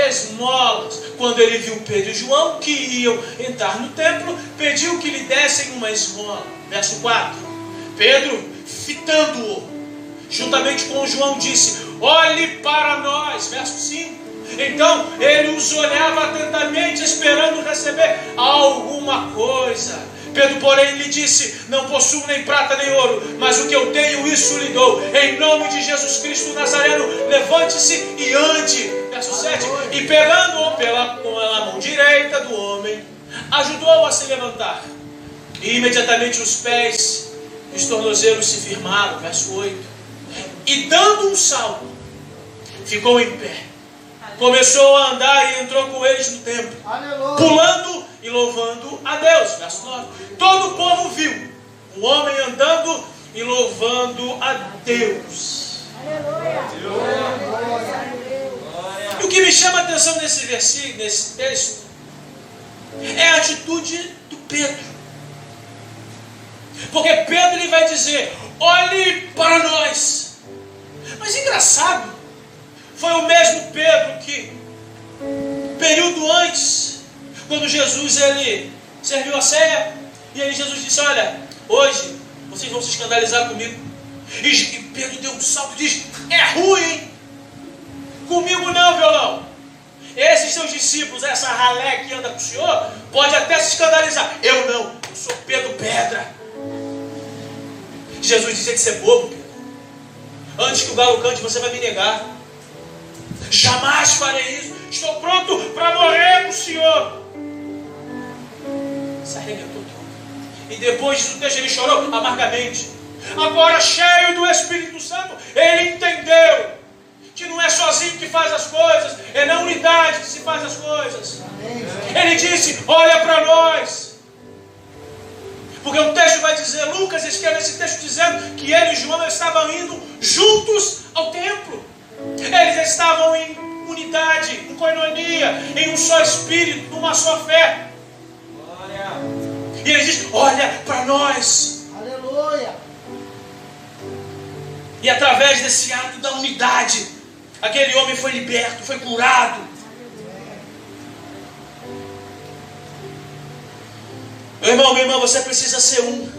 Esmolas. Quando ele viu Pedro e João que iam entrar no templo, pediu que lhe dessem uma esmola. Verso 4. Pedro, fitando-o, juntamente com João, disse: olhe para nós. Verso 5. Então ele os olhava atentamente, esperando receber alguma coisa. Pedro, porém, lhe disse: não possuo nem prata nem ouro, mas o que eu tenho, isso lhe dou. Em nome de Jesus Cristo Nazareno, levante-se e ande. Verso 7. E pegando-o pela mão direita do homem, ajudou-o a se levantar. E imediatamente os pés e os tornozelos se firmaram. Verso 8. E dando um salto, ficou em pé. Começou a andar e entrou com eles no templo, pulando e louvando a Deus. Verso 9. Todo o povo viu o homem andando e louvando a Deus. E o que me chama a atenção nesse versículo, nesse texto, é a atitude do Pedro. Porque Pedro ele vai dizer: olhe para nós. Mas engraçado, foi o mesmo Pedro que, período antes, quando Jesus ele serviu a ceia, e aí Jesus disse: olha, hoje vocês vão se escandalizar comigo. E Pedro deu um salto e diz: é ruim, hein? Comigo não, violão. Esses seus discípulos, essa ralé que anda com o senhor, pode até se escandalizar. Eu não, eu sou Pedro Pedra. Jesus dizia que você é bobo, Pedro. Antes que o galo cante, você vai me negar. Jamais farei isso. Estou pronto para morrer com o Senhor. Se arrebentou todo. E depois disso, deixa, ele chorou amargamente. Agora, cheio do Espírito Santo, ele entendeu que não é sozinho que faz as coisas, é na unidade que se faz as coisas. Ele disse: olha para nós. Porque o texto vai dizer, Lucas escreve esse texto dizendo que ele e João estavam indo juntos ao templo. Eles estavam em unidade, em coinonia, em um só espírito, numa só fé. Glória. E ele diz: olha para nós. Aleluia. E através desse ato da unidade, aquele homem foi liberto, foi curado. Meu irmão, minha irmã, você precisa ser um.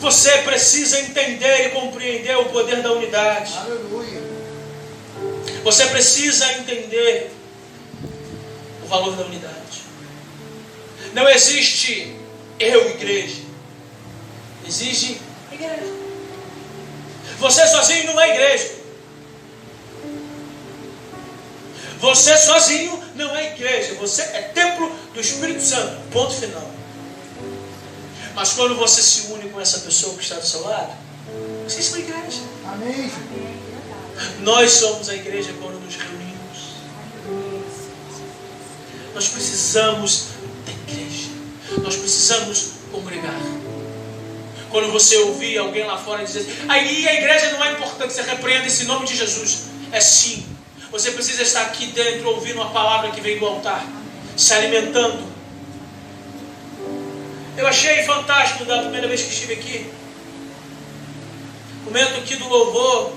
Você precisa entender e compreender o poder da unidade. Aleluia. Você precisa entender o valor da unidade. Não existe eu, igreja. Existe igreja. Você sozinho não é igreja. Você sozinho não é igreja. Você é templo do Espírito Santo. Ponto final. Mas quando você se une com essa pessoa que está do seu lado, vocês são a igreja. Amém. Nós somos a igreja quando nos reunimos. Nós precisamos da igreja. Nós precisamos congregar. Quando você ouvir alguém lá fora dizer: aí a igreja não é importante, você repreenda esse nome de Jesus. É sim. Você precisa estar aqui dentro ouvindo a palavra que vem do altar, se alimentando. Eu achei fantástico da primeira vez que estive aqui. Momento aqui do louvor.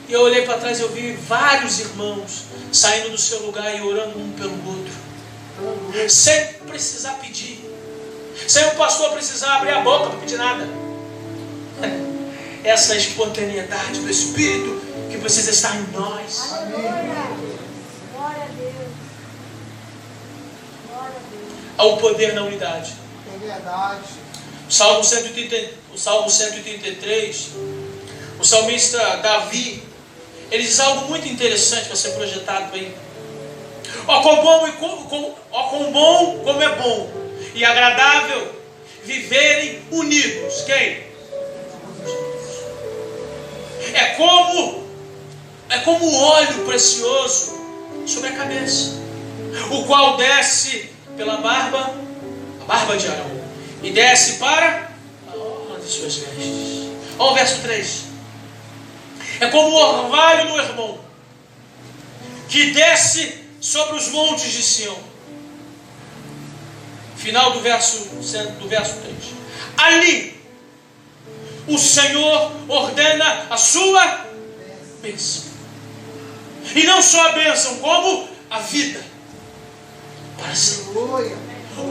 E eu olhei para trás e eu vi vários irmãos saindo do seu lugar e orando um pelo outro. Sem precisar pedir. Sem o pastor precisar abrir a boca para pedir nada. Essa espontaneidade do Espírito que precisa estar em nós. Amém. Glória a Deus. Há o poder na unidade. É verdade. O Salmo 133, o salmista Davi, ele diz algo muito interessante para ser projetado aí. Ó quão bom como é bom e agradável viverem unidos. Quem? É como o óleo precioso sobre a cabeça, o qual desce pela barba, a barba de Arão, e desce para a orla de suas vestes. Olha o verso 3. É como o orvalho do Hermon, que desce sobre os montes de Sião, Final do verso 3. Ali, o Senhor ordena a sua bênção. E não só a bênção, como a vida para sempre.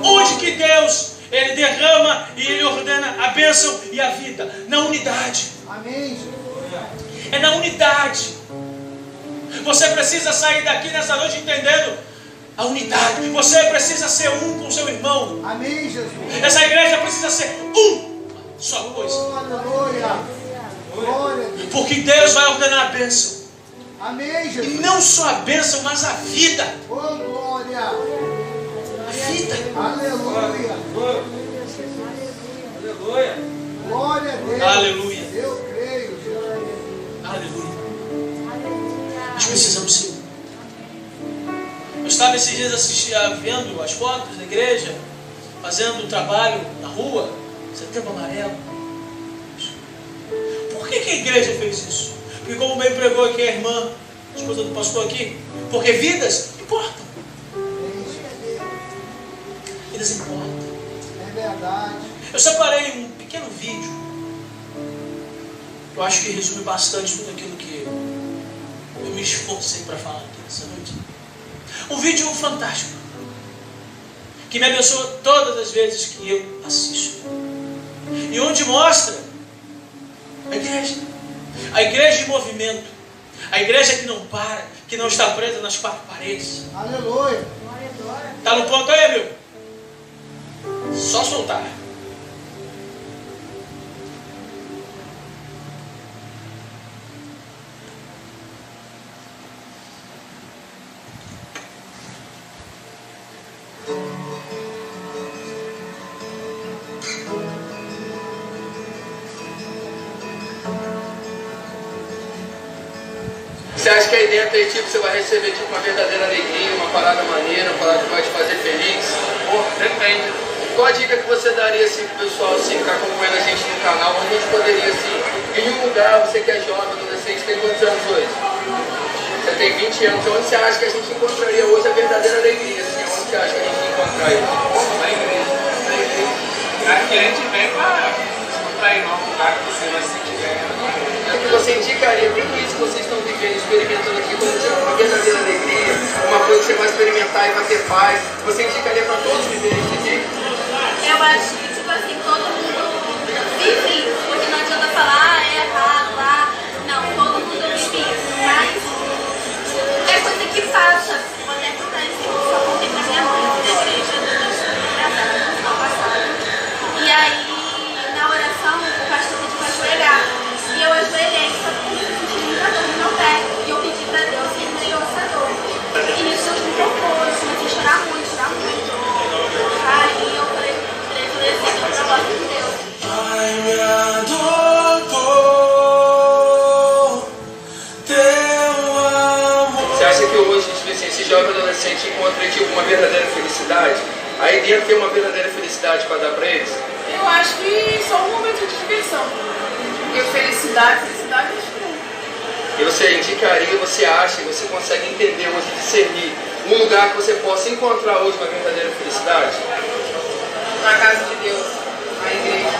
Onde que Deus, Ele derrama e Ele ordena a bênção e a vida? Na unidade. Amém. É na unidade. Você precisa sair daqui nessa noite entendendo a unidade. Você precisa ser um com o seu irmão. Amém, Jesus. Essa igreja precisa ser só coisa. Aleluia. Glória a Deus. Porque Deus vai ordenar a bênção. Amém, E Jesus. não só a bênção, mas a vida. Oh, glória. A vida. Aleluia. Aleluia. Glória a Deus. Aleluia. Eu creio, Jesus. Aleluia. Nós precisamos ser. Eu estava esses dias vendo as fotos da igreja, fazendo um trabalho na rua, Setembro Amarelo. Por que a igreja fez isso? Porque como bem pregou aqui a irmã, a esposa do pastor aqui, porque vidas importam. Vidas importam. É verdade. Eu separei um pequeno vídeo, que eu acho que resume bastante tudo aquilo que eu me esforcei para falar aqui nessa noite. Um vídeo fantástico, que me abençoa todas as vezes que eu assisto. E onde mostra a igreja em movimento, a igreja que não para, que não está presa nas quatro paredes. Aleluia. Está no ponto aí, meu? Só soltar. Você acha que aí dentro aí, tipo, você vai receber tipo, uma verdadeira alegria, uma parada maneira, uma parada que vai te fazer feliz? Pô, depende. Qual a dica que você daria assim, pro pessoal assim, que está acompanhando a gente no canal? Onde a gente poderia assim, ir em um lugar, você que é jovem, adolescente, tem quantos anos hoje? Você tem 20 anos, onde você acha que a gente encontraria hoje a verdadeira alegria? Assim, onde você acha que a gente encontraria? Na igreja. Acho que a gente vem para encontrar irmão, um lugar que você vai se sentir bem. O que você indicaria, tudo isso que vocês estão vivendo, experimentando aqui, como tipo, uma verdadeira alegria, uma coisa que você vai experimentar e vai ter paz, você indicaria para todos viverem isso aqui? Eu acho que, tipo assim, todo mundo vive isso, porque não adianta falar, é errado, lá. Não, todo mundo vive isso, mas é coisa que passa. Vou até contar isso, eu só contei pra minha mãe, da igreja, no ano passado. E aí, na oração, o pastor pediu pra ajoelhar. E eu ajoelhei, só que eu senti muita dor no meu pé. E eu pedi pra Deus que ele tirou essa dor. E nisso Deus me tocou, eu comecei a chorar muito, chorar muito. Aí eu falei assim, eu gosto de Deus. Pai, me adotou teu amor. Você acha que hoje, tipo assim, esse jovem adolescente encontra tipo, uma verdadeira felicidade? Aí dentro tem uma verdadeira felicidade para dar para eles? Eu acho que só um momento de diversão. Porque felicidade é diferente. E você indicaria, você acha, você consegue entender hoje, discernir um lugar que você possa encontrar hoje uma verdadeira felicidade? Na casa de Deus, na igreja.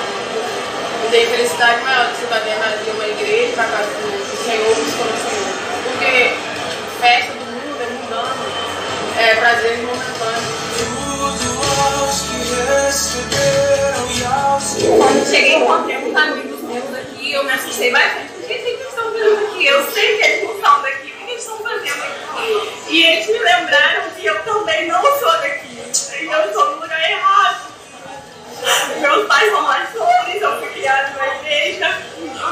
Não tem felicidade maior que você está dentro de uma igreja, na casa do Senhor, buscando o Senhor. Porque festa do mundo é mundano, é prazeres momentâneos. Quando cheguei, encontrei uns amigos meus aqui, eu me assustei bastante. Por que eles estão vindo aqui? Eu sei que eles não são daqui, o que eles estão fazendo aqui? E eles me lembraram que eu também não sou daqui. E eu estou no lugar errado. Meus pais são pastores, eu fui criada na igreja,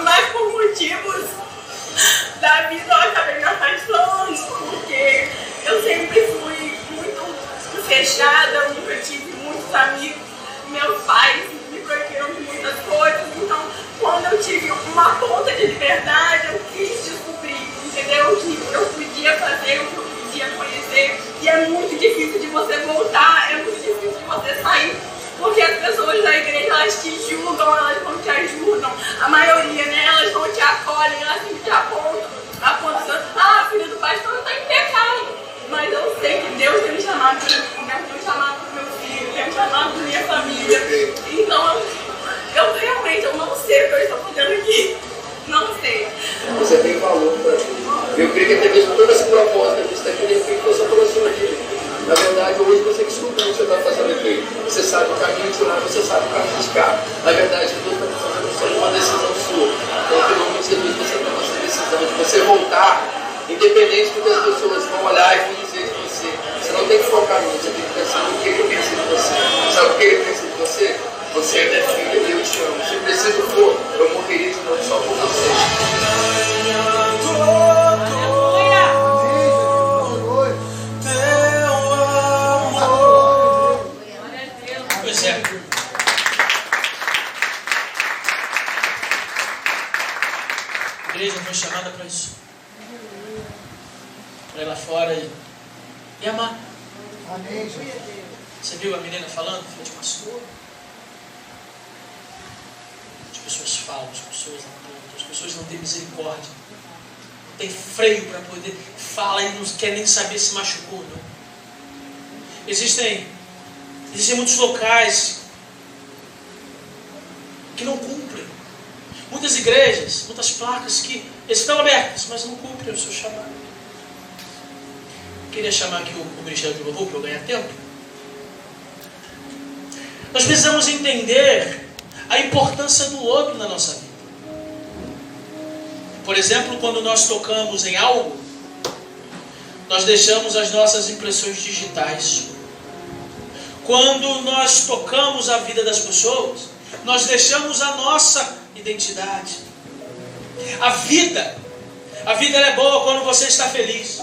mas por motivos da vida eu acabei me afastando, porque eu sempre fui muito fechada, eu nunca tive muitos amigos, meus pais me proibiram de muitas coisas, então quando eu tive uma ponta de liberdade, eu quis descobrir, entendeu? Que eu podia fazer, o que eu podia conhecer, e é muito difícil de você voltar, é muito difícil de você sair. Porque as pessoas da igreja, elas te julgam, elas não te ajudam. A maioria, né, elas não te acolhem, elas sempre te apontam. A filha do pastor não está em pecado. Mas eu sei que Deus tem me chamado para o meu filho, tem me chamado que até mesmo todo esse propósito que está aqui, ele ficou só pela sua vida. Na verdade, hoje você descobriu o que você está fazendo aqui. Você sabe o caminho de lá, você sabe o caminho de cá. Na verdade, Deus está fazendo só uma decisão sua. Então, pelo nome de Jesus, você toma essa decisão de você voltar, independente do que as pessoas vão olhar e vão dizer de você. Você não tem que focar nisso, você tem que pensar no que ele pensa de você. Sabe o que ele pensa de você? Você é minha filha e eu te amo. Se preciso for, eu morreria de novo só por você. Pois é. A igreja foi chamada para isso. Para ir lá fora e amar. Amém, Jesus. Você viu a menina falando, filha de pastor? As pessoas falam, as pessoas apontam, as pessoas não têm misericórdia, não tem freio para poder falar e não quer nem saber se machucou, não. Existem muitos locais que não cumprem. Muitas igrejas, muitas placas que estão abertas, mas não cumprem o seu chamado. Queria chamar aqui o Ministério de Louvor para eu ganhar tempo. Nós precisamos entender a importância do outro na nossa vida. Por exemplo, quando nós tocamos em algo, nós deixamos as nossas impressões digitais. Quando nós tocamos a vida das pessoas, nós deixamos a nossa identidade. A vida ela é boa quando você está feliz.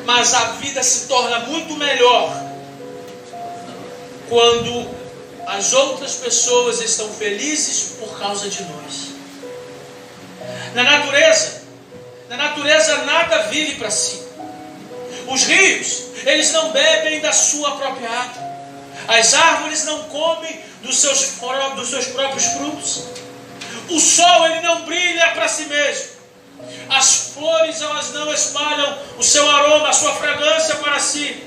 Mas a vida se torna muito melhor quando as outras pessoas estão felizes por causa de nós. Na natureza nada vive para si. Os rios, eles não bebem da sua própria água. As árvores não comem dos seus próprios frutos. O sol, ele não brilha para si mesmo. As flores, elas não espalham o seu aroma, a sua fragrância para si.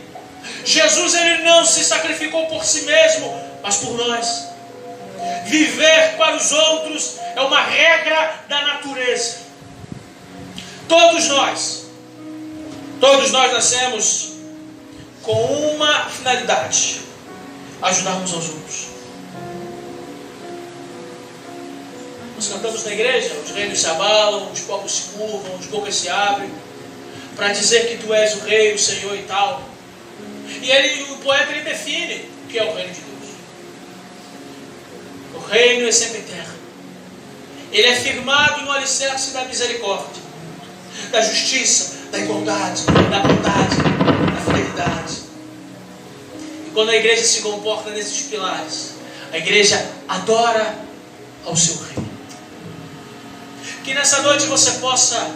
Jesus, ele não se sacrificou por si mesmo, mas por nós. Viver para os outros é uma regra da natureza. Todos nós nascemos com uma finalidade: ajudarmos aos outros. Nós cantamos na igreja, os reinos se abalam, os povos se curvam, as bocas se abrem, para dizer que tu és o rei, o Senhor e tal. E o poeta, ele define o que é o reino de Deus. O reino é sempre eterno. Ele é firmado no alicerce da misericórdia, da justiça, da igualdade, da bondade, da fidelidade. E quando a igreja se comporta nesses pilares, a igreja adora ao seu rei. Que nessa noite você possa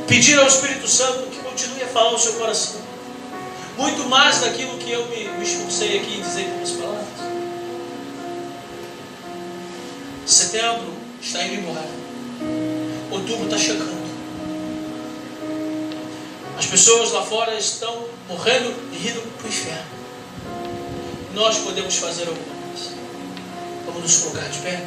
pedir ao Espírito Santo que continue a falar ao seu coração, muito mais daquilo que eu me esforcei aqui em dizer com as palavras. Setembro está indo embora, outubro está chegando. As pessoas lá fora estão morrendo e indo para o inferno. Nós podemos fazer alguma coisa. Vamos nos colocar de pé.